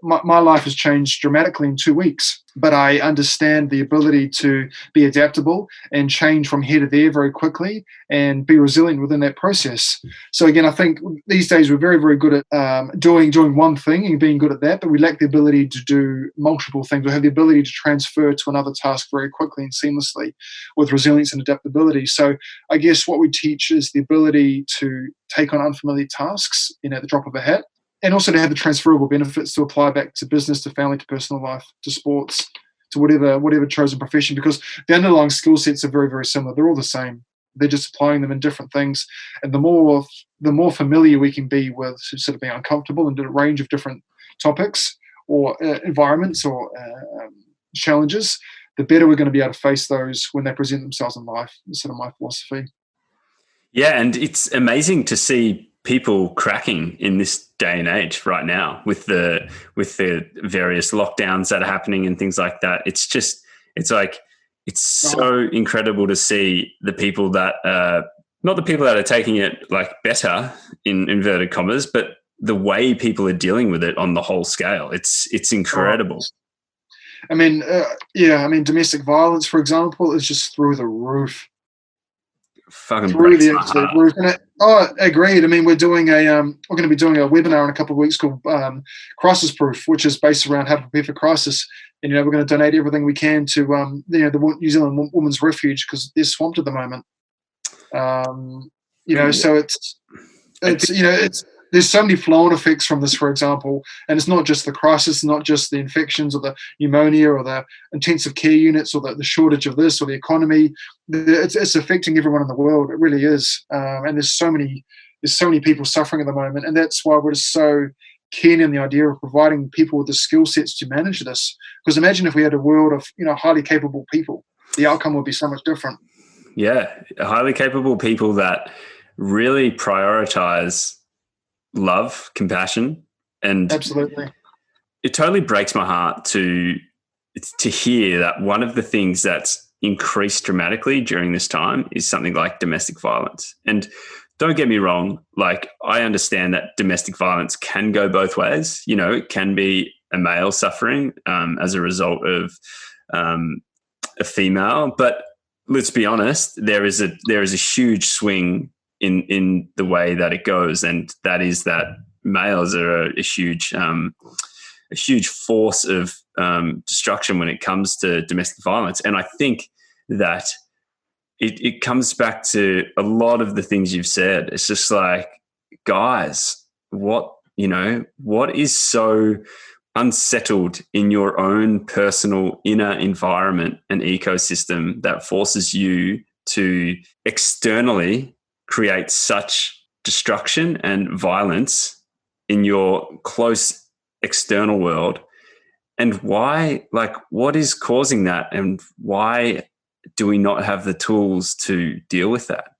my life has changed dramatically in 2 weeks, but I understand the ability to be adaptable and change from here to there very quickly and be resilient within that process. So again, I think these days we're very, very good at doing one thing and being good at that, but we lack the ability to do multiple things. We have the ability to transfer to another task very quickly and seamlessly with resilience and adaptability. So I guess what we teach is the ability to take on unfamiliar tasks, at the drop of a hat, and also to have the transferable benefits to apply back to business, to family, to personal life, to sports, to whatever chosen profession, because the underlying skill sets are very, very similar. They're all the same. They're just applying them in different things. And the more familiar we can be with sort of being uncomfortable and a range of different topics or environments or challenges, the better we're going to be able to face those when they present themselves in life. That's sort of my philosophy. Yeah, and it's amazing to see people cracking in this day and age right now with the various lockdowns that are happening and things like that. It's so incredible to see the people that not the people that are taking it like better in inverted commas, but the way people are dealing with it on the whole scale. It's incredible. I mean, domestic violence, for example, is just through the roof. Fucking breaks my heart. Agreed. I mean, we're going to be doing a webinar in a couple of weeks called Crisis Proof, which is based around how to prepare for crisis. And we're going to donate everything we can to the New Zealand Women's Refuge, because they're swamped at the moment. So it's there's so many flow-on effects from this, for example, and it's not just the crisis, not just the infections or the pneumonia or the intensive care units or the shortage of this or the economy. It's affecting everyone in the world. It really is, and there's so many people suffering at the moment, and that's why we're just so keen in the idea of providing people with the skill sets to manage this. Because imagine if we had a world of highly capable people, the outcome would be so much different. Yeah, highly capable people that really prioritize love, compassion, and absolutely. It totally breaks my heart to hear that one of the things that's increased dramatically during this time is something like domestic violence. And don't get me wrong, like I understand that domestic violence can go both ways. It can be a male suffering as a result of a female, but let's be honest, there is a huge swing in the way that it goes, and that is that males are a huge force of destruction when it comes to domestic violence. And I think that it comes back to a lot of the things you've said. It's just like, guys, what is so unsettled in your own personal inner environment and ecosystem that forces you to externally create such destruction and violence in your close external world? And why, what is causing that? And why do we not have the tools to deal with that?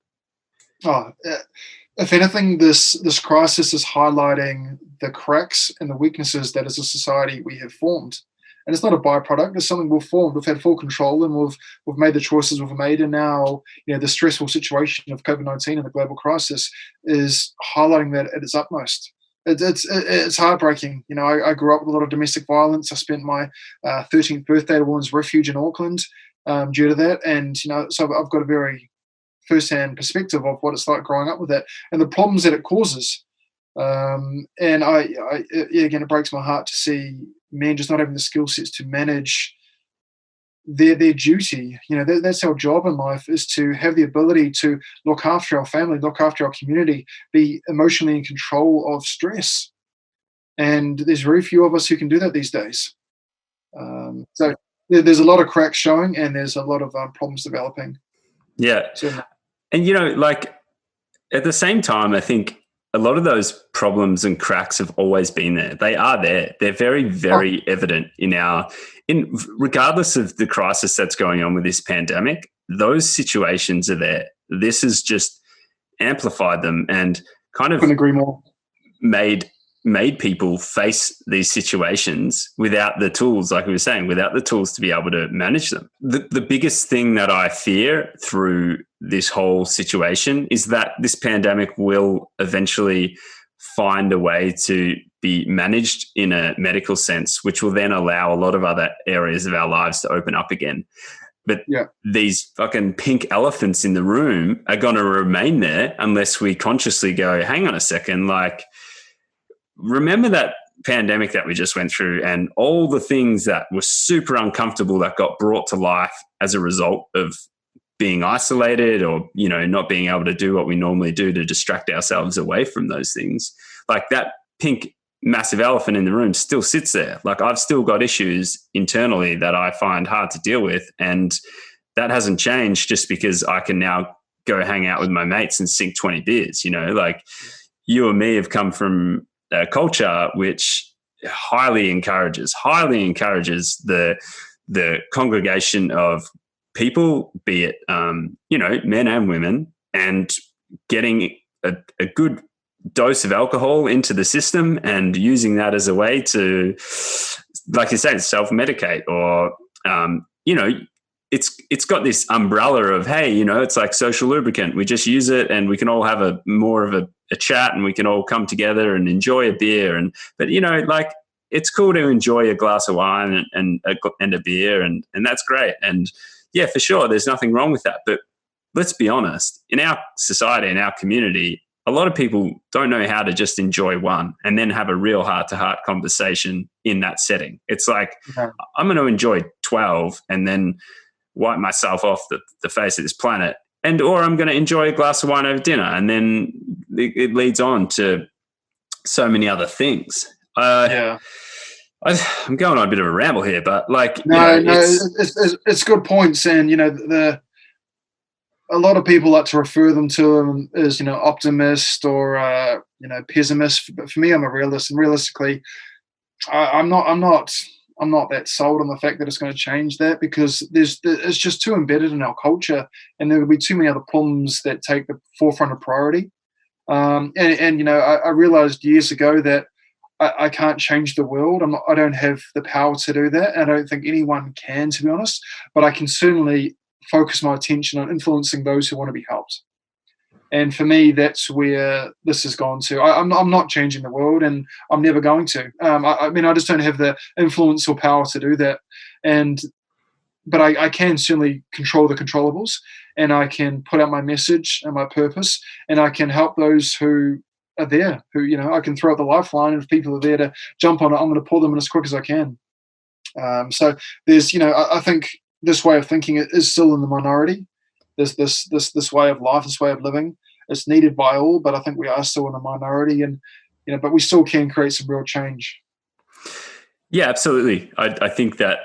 If anything, this crisis is highlighting the cracks and the weaknesses that as a society we have formed. And it's not a byproduct. It's something we've formed. We've had full control, and we've made the choices we've made. And now, the stressful situation of COVID-19 and the global crisis is highlighting that at its utmost. It's heartbreaking. I grew up with a lot of domestic violence. I spent my 13th birthday at a women's refuge in Auckland, due to that. And, so I've got a very first-hand perspective of what it's like growing up with that and the problems that it causes. And again, it breaks my heart to see men just not having the skill sets to manage their duty. That's our job in life, is to have the ability to look after our family, look after our community, be emotionally in control of stress. And there's very few of us who can do that these days. So there's a lot of cracks showing, and there's a lot of problems developing. Yeah. Certainly. And, like at the same time, I think a lot of those problems and cracks have always been there. They are there. They're very, very evident regardless of the crisis that's going on with this pandemic, those situations are there. This has just amplified them and kind of couldn't agree more. made people face these situations without the tools, like we were saying, without the tools to be able to manage them. The biggest thing that I fear through this whole situation is that this pandemic will eventually find a way to be managed in a medical sense, which will then allow a lot of other areas of our lives to open up again. But these fucking pink elephants in the room are going to remain there unless we consciously go, hang on a second, like, remember that pandemic that we just went through and all the things that were super uncomfortable that got brought to life as a result of being isolated or, not being able to do what we normally do to distract ourselves away from those things. Like that pink massive elephant in the room still sits there. Like I've still got issues internally that I find hard to deal with. And that hasn't changed just because I can now go hang out with my mates and sink 20 beers, like you and me have come from a culture which highly encourages the congregation of people, be it, men and women, and getting a good dose of alcohol into the system and using that as a way to, like you said, self-medicate or, it's got this umbrella of, hey, it's like social lubricant. We just use it and we can all have more of a chat and we can all come together and enjoy a beer. But like it's cool to enjoy a glass of wine and a beer and that's great. And yeah, for sure, there's nothing wrong with that. But let's be honest, in our society, in our community, a lot of people don't know how to just enjoy one and then have a real heart-to-heart conversation in that setting. It's like, I'm going to enjoy 12 and then wipe myself off the face of this planet, or I'm going to enjoy a glass of wine over dinner, and then it leads on to so many other things. I'm going on a bit of a ramble here, but like, it's good points, and a lot of people like to refer them to them as optimist or pessimist. But for me, I'm a realist, and realistically, I'm not that sold on the fact that it's going to change that, because it's just too embedded in our culture, and there will be too many other problems that take the forefront of priority. I realized years ago that I can't change the world. I don't have the power to do that. I don't think anyone can, to be honest. But I can certainly focus my attention on influencing those who want to be helped. And for me, that's where this has gone to. I'm not changing the world, and I'm never going to. I just don't have the influence or power to do that. But I can certainly control the controllables, and I can put out my message and my purpose, and I can help those who are there, I can throw out the lifeline, and if people are there to jump on it, I'm going to pull them in as quick as I can. So there's, I think this way of thinking is still in the minority. This way of life, this way of living, it's needed by all, but I think we are still in a minority, and but we still can create some real change. Yeah, absolutely. I think that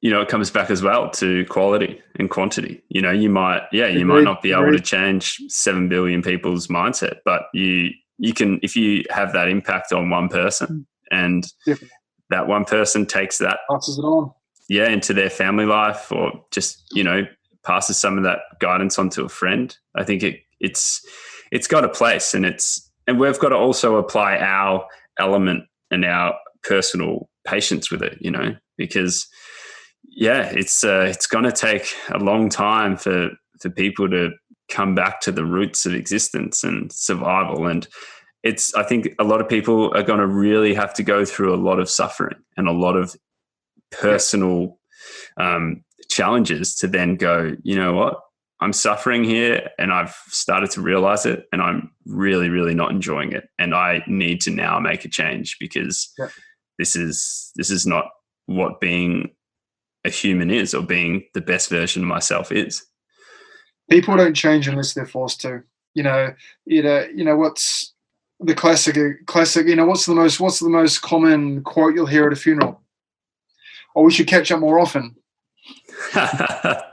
it comes back as well to quality and quantity. You might not be able to change 7 billion people's mindset, but you can, if you have that impact on one person, and that one person takes that, passes it on, into their family life, or just passes some of that guidance on to a friend. I think it's got a place, and we've got to also apply our element and our personal patience with it, because it's going to take a long time for people to come back to the roots of existence and survival. And I think a lot of people are going to really have to go through a lot of suffering and a lot of personal challenges to then go, you know what, I'm suffering here and I've started to realize it and I'm really, really not enjoying it. And I need to now make a change because this is not what being a human is, or being the best version of myself is. People don't change unless they're forced to. What's the classic, what's the most common quote you'll hear at a funeral? Or we should catch up more often.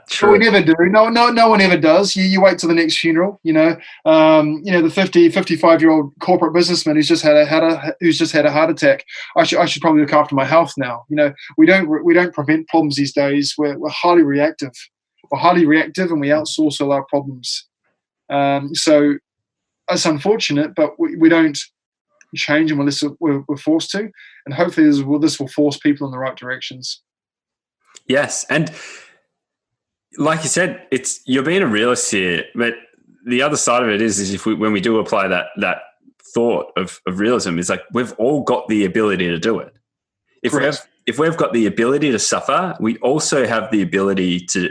True. We never do. No one ever does. You wait till the next funeral. The 55-year-old corporate businessman who's just had a heart attack. I should probably look after my health now. We don't prevent problems these days. We're highly reactive. We're highly reactive, and we outsource all our problems. So it's unfortunate, but we don't change them unless we're forced to. And hopefully this will force people in the right directions. Yes, and like you said, you're being a realist here, but the other side of it is when we do apply that thought of realism, is like we've all got the ability to do it. If we've got the ability to suffer, we also have the ability to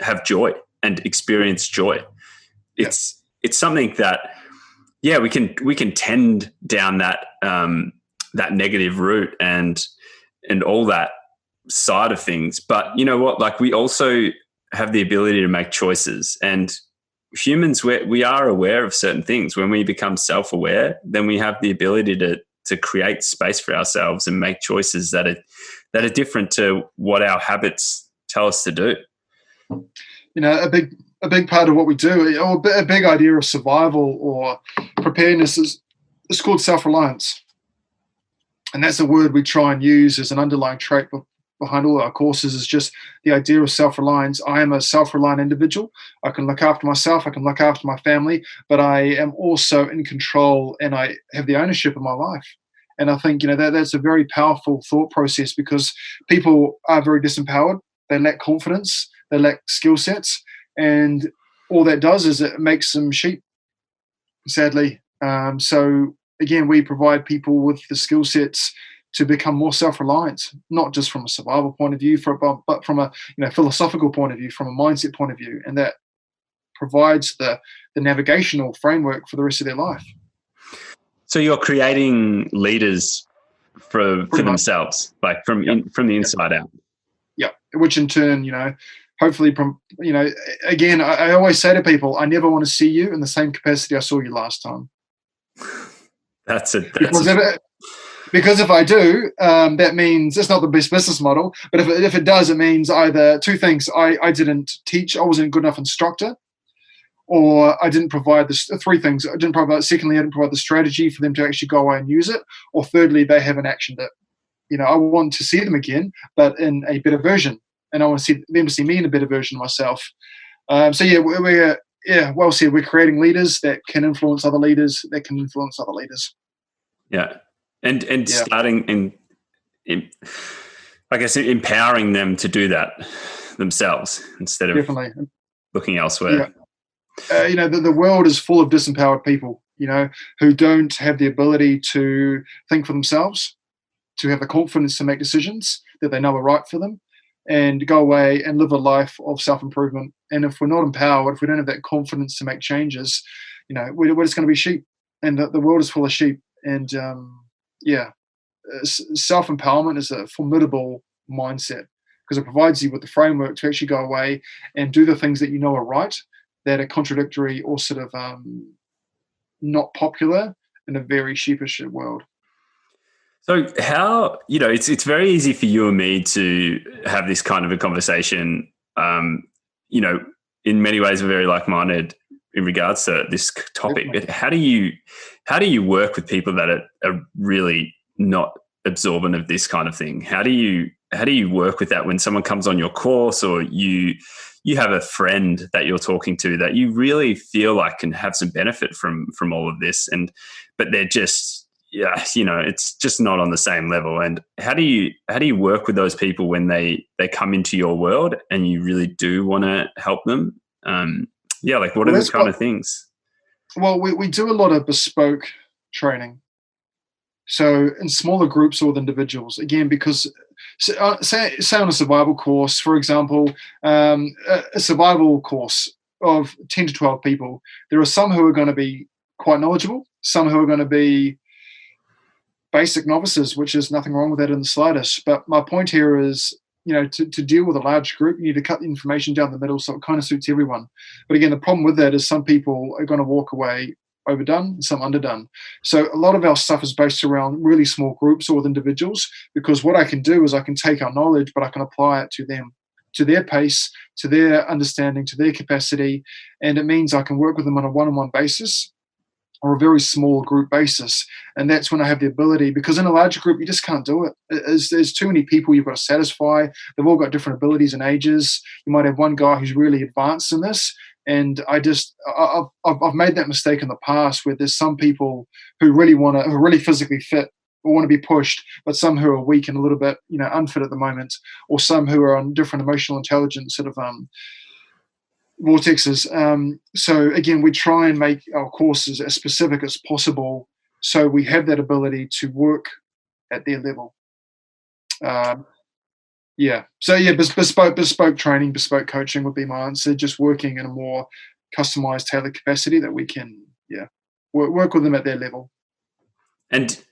have joy and experience joy. It's something that we can tend down that negative route and all that side of things, but you know what, like we also have the ability to make choices, and humans, we are aware of certain things. When we become self-aware, then we have the ability to create space for ourselves and make choices that are different to what our habits tell us to do. A big part of what we do, or a big idea of survival or preparedness, is called self-reliance, and that's a word we try and use as an underlying trait behind all our courses, is just the idea of self-reliance. I am a self-reliant individual. I can look after myself. I can look after my family, but I am also in control and I have the ownership of my life. And I think, that's a very powerful thought process, because people are very disempowered. They lack confidence. They lack skill sets. And all that does is it makes them sheep, sadly. So again, we provide people with the skill sets to become more self-reliant, not just from a survival point of view, but from a philosophical point of view, from a mindset point of view, and that provides the navigational framework for the rest of their life. So you're creating leaders for themselves, like from the inside out. Yeah, which in turn, hopefully again, I always say to people, I never want to see you in the same capacity I saw you last time. Because if I do, that means it's not the best business model. But if it does, it means either two things: I didn't teach, I wasn't a good enough instructor, or I didn't provide three things. Secondly, I didn't provide the strategy for them to actually go away and use it, or thirdly, they haven't actioned it. I want to see them again, but in a better version, and I want to see them to see me in a better version of myself. Well said. We're creating leaders that can influence other leaders. Yeah. And starting I guess empowering them to do that themselves instead of looking elsewhere. Yeah. The world is full of disempowered people, who don't have the ability to think for themselves, to have the confidence to make decisions that they know are right for them, and go away and live a life of self-improvement. And if we're not empowered, if we don't have that confidence to make changes, we're just going to be sheep. And the world is full of sheep. And self-empowerment is a formidable mindset, because it provides you with the framework to actually go away and do the things that are right, that are contradictory or sort of not popular in a very sheepish world. So how, it's very easy for you and me to have this kind of a conversation. In many ways we're very like-minded in regards to this topic. But how do you work with people that are really not absorbent of this kind of thing? How do you work with that when someone comes on your course, or you have a friend that you're talking to that you really feel like can have some benefit from all of this, but they're just it's just not on the same level? And how do you work with those people when they come into your world and you really do want to help them? What are those kind of things? Well, we do a lot of bespoke training. So in smaller groups or with individuals, again, because say on a survival course, for example, a survival course of 10 to 12 people, there are some who are going to be quite knowledgeable, some who are going to be basic novices, which is nothing wrong with that in the slightest. But my point here is, to deal with a large group, you need to cut the information down the middle so it kind of suits everyone. But again, the problem with that is some people are going to walk away overdone, some underdone. So a lot of our stuff is based around really small groups or with individuals, because what I can do is I can take our knowledge, but I can apply it to them, to their pace, to their understanding, to their capacity. And it means I can work with them on a one-on-one basis or a very small group basis. And that's when I have the ability, because in a larger group, you just can't do it. There's too many people you've got to satisfy. They've all got different abilities and ages. You might have one guy who's really advanced in this. And I've made that mistake in the past where there's some people who are really physically fit or want to be pushed, but some who are weak and a little bit, unfit at the moment, or some who are on different emotional intelligence sort of vortexes. So again, we try and make our courses as specific as possible so we have that ability to work at their level. Bespoke training, bespoke coaching would be my answer. Just working in a more customized, tailored capacity that we can, work with them at their level. And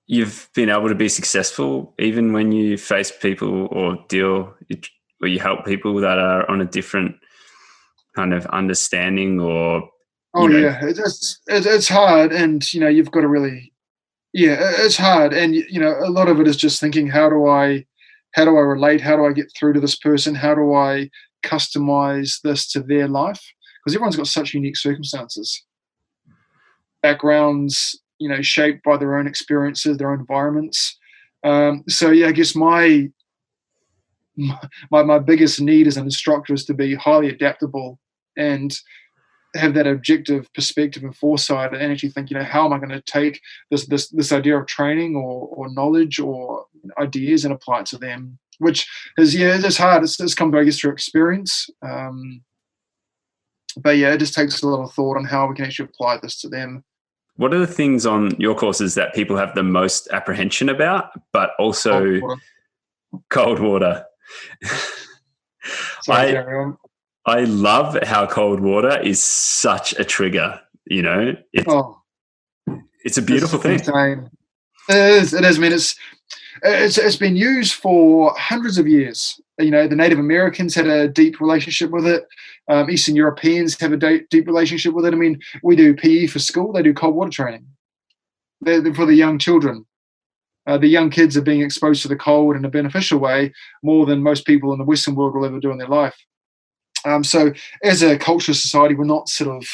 you've been able to be successful even when you face people or you help people that are on a different kind of understanding or. It's hard, and you've got to really, it's hard, and a lot of it is just thinking, how do I relate? How do I get through to this person? How do I customize this to their life? Because everyone's got such unique circumstances, backgrounds, shaped by their own experiences, their own environments. I guess my biggest need as an instructor is to be highly adaptable and have that objective perspective and foresight, and actually think, how am I going to take this idea of training or knowledge or ideas and apply it to them, which is, it's hard. It's come, I guess, through experience. It just takes a lot of thought on how we can actually apply this to them. What are the things on your courses that people have the most apprehension about, but also cold water? Sorry, I love how cold water is such a trigger. It's a beautiful thing. Insane. It is. I mean, it's been used for hundreds of years. The Native Americans had a deep relationship with it. Eastern Europeans have a deep relationship with it. I mean, we do PE for school. They do cold water training. They're for the young children. The young kids are being exposed to the cold in a beneficial way more than most people in the Western world will ever do in their life. So as a culture society, we're not sort of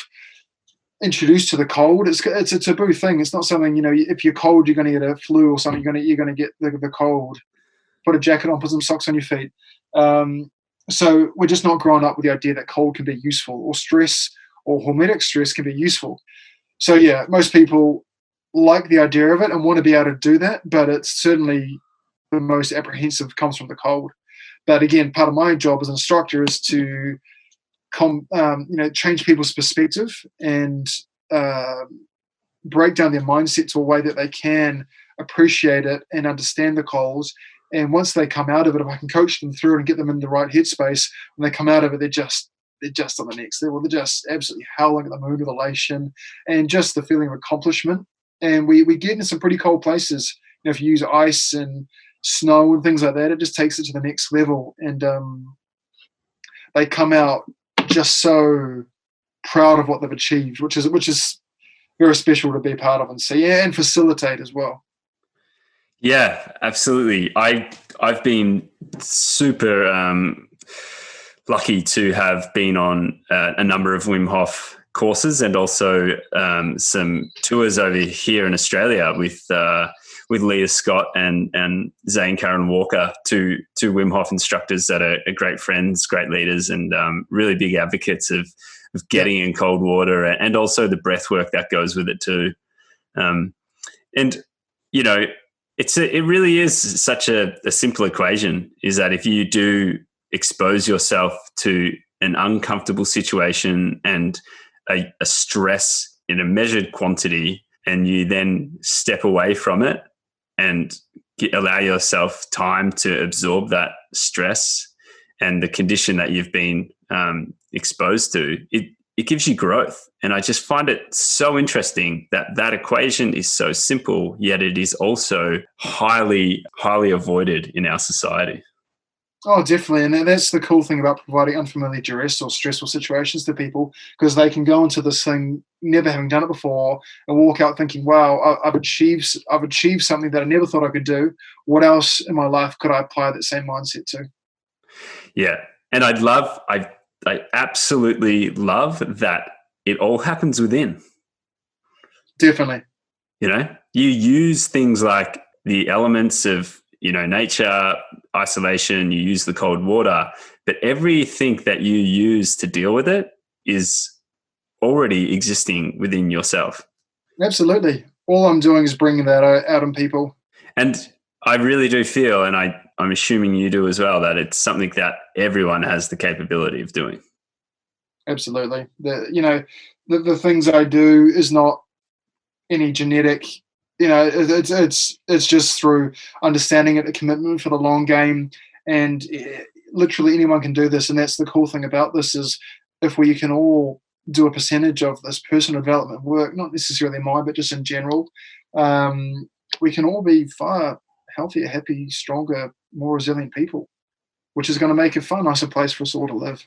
introduced to the cold. It's a taboo thing. It's not something, if you're cold, you're going to get a flu or something. You're going to get the cold. Put a jacket on, put some socks on your feet. So we're just not growing up with the idea that cold can be useful, or stress or hormetic stress can be useful. So most people like the idea of it and want to be able to do that, but it's certainly the most apprehensive comes from the cold. But again, part of my job as an instructor is to change people's perspective and break down their mindset to a way that they can appreciate it and understand the colds. And once they come out of it, if I can coach them through it and get them in the right headspace, when they come out of it, they're just on the next level. They're just absolutely howling at the moon of elation and just the feeling of accomplishment. And we get into some pretty cold places. If you use ice and snow and things like that, it just takes it to the next level. And they come out just so proud of what they've achieved, which is very special to be a part of and see and facilitate as well. Yeah, absolutely. I've been super lucky to have been on a number of Wim Hof courses and also some tours over here in Australia with Leah Scott and Zane Karen Walker, two Wim Hof instructors that are great friends, great leaders, and really big advocates of getting in cold water and also the breath work that goes with it too. It really is such a simple equation, is that if you do expose yourself to an uncomfortable situation and a stress in a measured quantity, and you then step away from it and allow yourself time to absorb that stress and the condition that you've been exposed to, it gives you growth. And I just find it so interesting that that equation is so simple, yet it is also highly, highly avoided in our society. Oh, definitely. And that's the cool thing about providing unfamiliar duress or stressful situations to people, because they can go into this thing never having done it before and walk out thinking, wow, I've achieved something that I never thought I could do. What else in my life could I apply that same mindset to? Yeah. And I absolutely love that it all happens within. Definitely. You know, you use things like the elements of, nature, isolation, you use the cold water, but everything that you use to deal with it is already existing within yourself. Absolutely. All I'm doing is bringing that out in people. And I really do feel, and I'm assuming you do as well, that it's something that everyone has the capability of doing. Absolutely. The things I do is not any genetic. It's just through understanding it, a commitment for the long game, and literally anyone can do this. And that's the cool thing about this is if we can all do a percentage of this personal development work, not necessarily mine, but just in general, we can all be far healthier, happy, stronger, more resilient people, which is going to make it far nicer place for us all to live.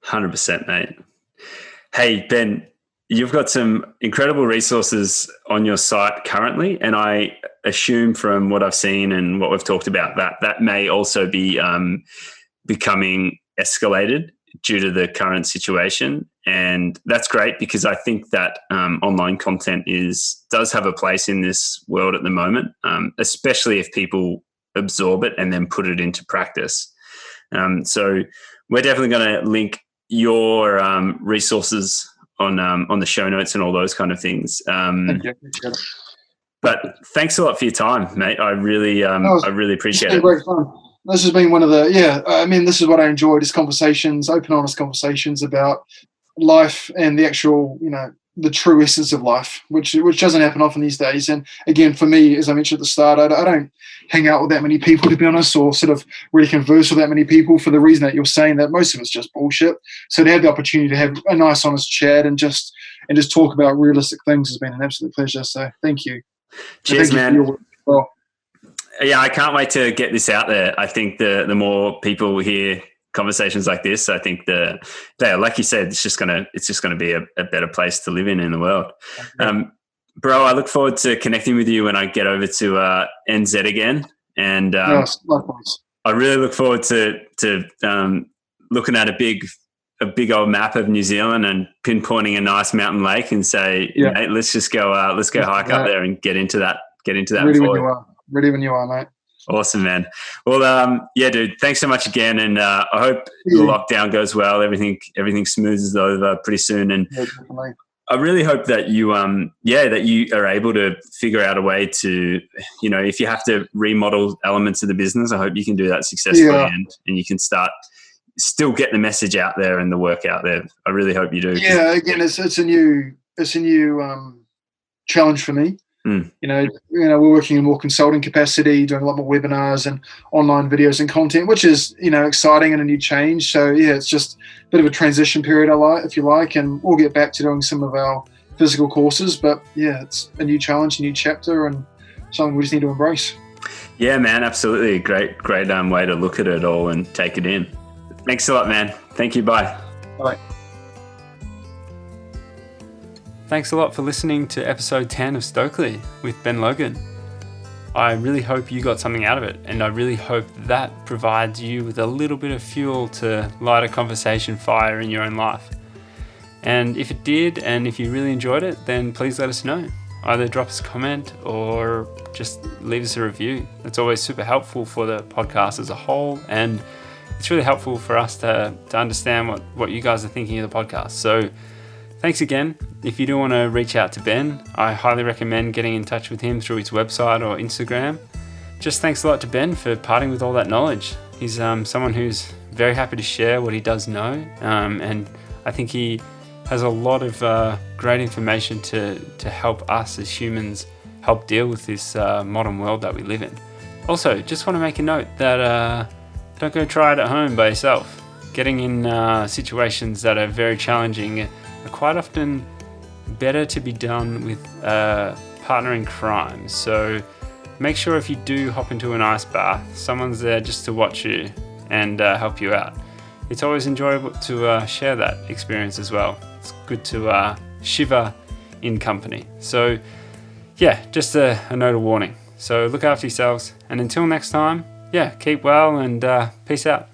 100%, mate. Hey, Ben, you've got some incredible resources on your site currently, and I assume from what I've seen and what we've talked about that may also be becoming escalated due to the current situation. And that's great because I think that online content does have a place in this world at the moment, especially if people absorb it and then put it into practice. So we're definitely going to link your resources on the show notes and all those kind of things. But thanks a lot for your time, mate. I really appreciate it. Great fun. This has been one of this is what I enjoyed, is conversations, open, honest conversations about life and the actual, the true essence of life, which doesn't happen often these days. And again, for me, as I mentioned at the start, I don't hang out with that many people, to be honest, or sort of really converse with that many people for the reason that you're saying that most of it's just bullshit. So to have the opportunity to have a nice, honest chat and just talk about realistic things has been an absolute pleasure. So thank you. Cheers, man. You for your work as well. Yeah, I can't wait to get this out there. I think the more people hear conversations like this, I think like you said, it's just gonna be a better place to live in the world. Bro, I look forward to connecting with you when I get over to NZ again, and yes, likewise. I really look forward to looking at a big old map of New Zealand and pinpointing a nice mountain lake and say, mate, let's go hike up there and get into that. Ready when you are, mate. Awesome, man. Well, dude, thanks so much again. And I hope the lockdown goes well. Everything smooths over pretty soon. And definitely. I really hope that you are able to figure out a way to, if you have to remodel elements of the business, I hope you can do that successfully and you can still get the message out there and the work out there. I really hope you do. Yeah. Again, it's a new challenge for me. We're working in more consulting capacity, doing a lot more webinars and online videos and content, which is, exciting and a new change. So it's just a bit of a transition period, if you like, and we'll get back to doing some of our physical courses. But it's a new challenge, a new chapter, and something we just need to embrace. Yeah, man, absolutely. Great way to look at it all and take it in. Thanks a lot, man. Thank you. Bye. Bye. Thanks a lot for listening to episode 10 of Stokely with Ben Logan. I really hope you got something out of it, and I really hope that provides you with a little bit of fuel to light a conversation fire in your own life. And if it did, and if you really enjoyed it, then please let us know. Either drop us a comment or just leave us a review. That's always super helpful for the podcast as a whole, and it's really helpful for us to understand what you guys are thinking of the podcast. So thanks again. If you do want to reach out to Ben, I highly recommend getting in touch with him through his website or Instagram. Just thanks a lot to Ben for parting with all that knowledge. He's someone who's very happy to share what he does know, and I think he has a lot of great information to help us as humans help deal with this modern world that we live in. Also, just want to make a note that don't go try it at home by yourself. Getting in situations that are very challenging are quite often better to be done with a partner in crime. So make sure if you do hop into an ice bath, someone's there just to watch you and help you out. It's always enjoyable to share that experience as well. It's good to shiver in company. So yeah, just a note of warning. So look after yourselves, and until next time, yeah, keep well and peace out.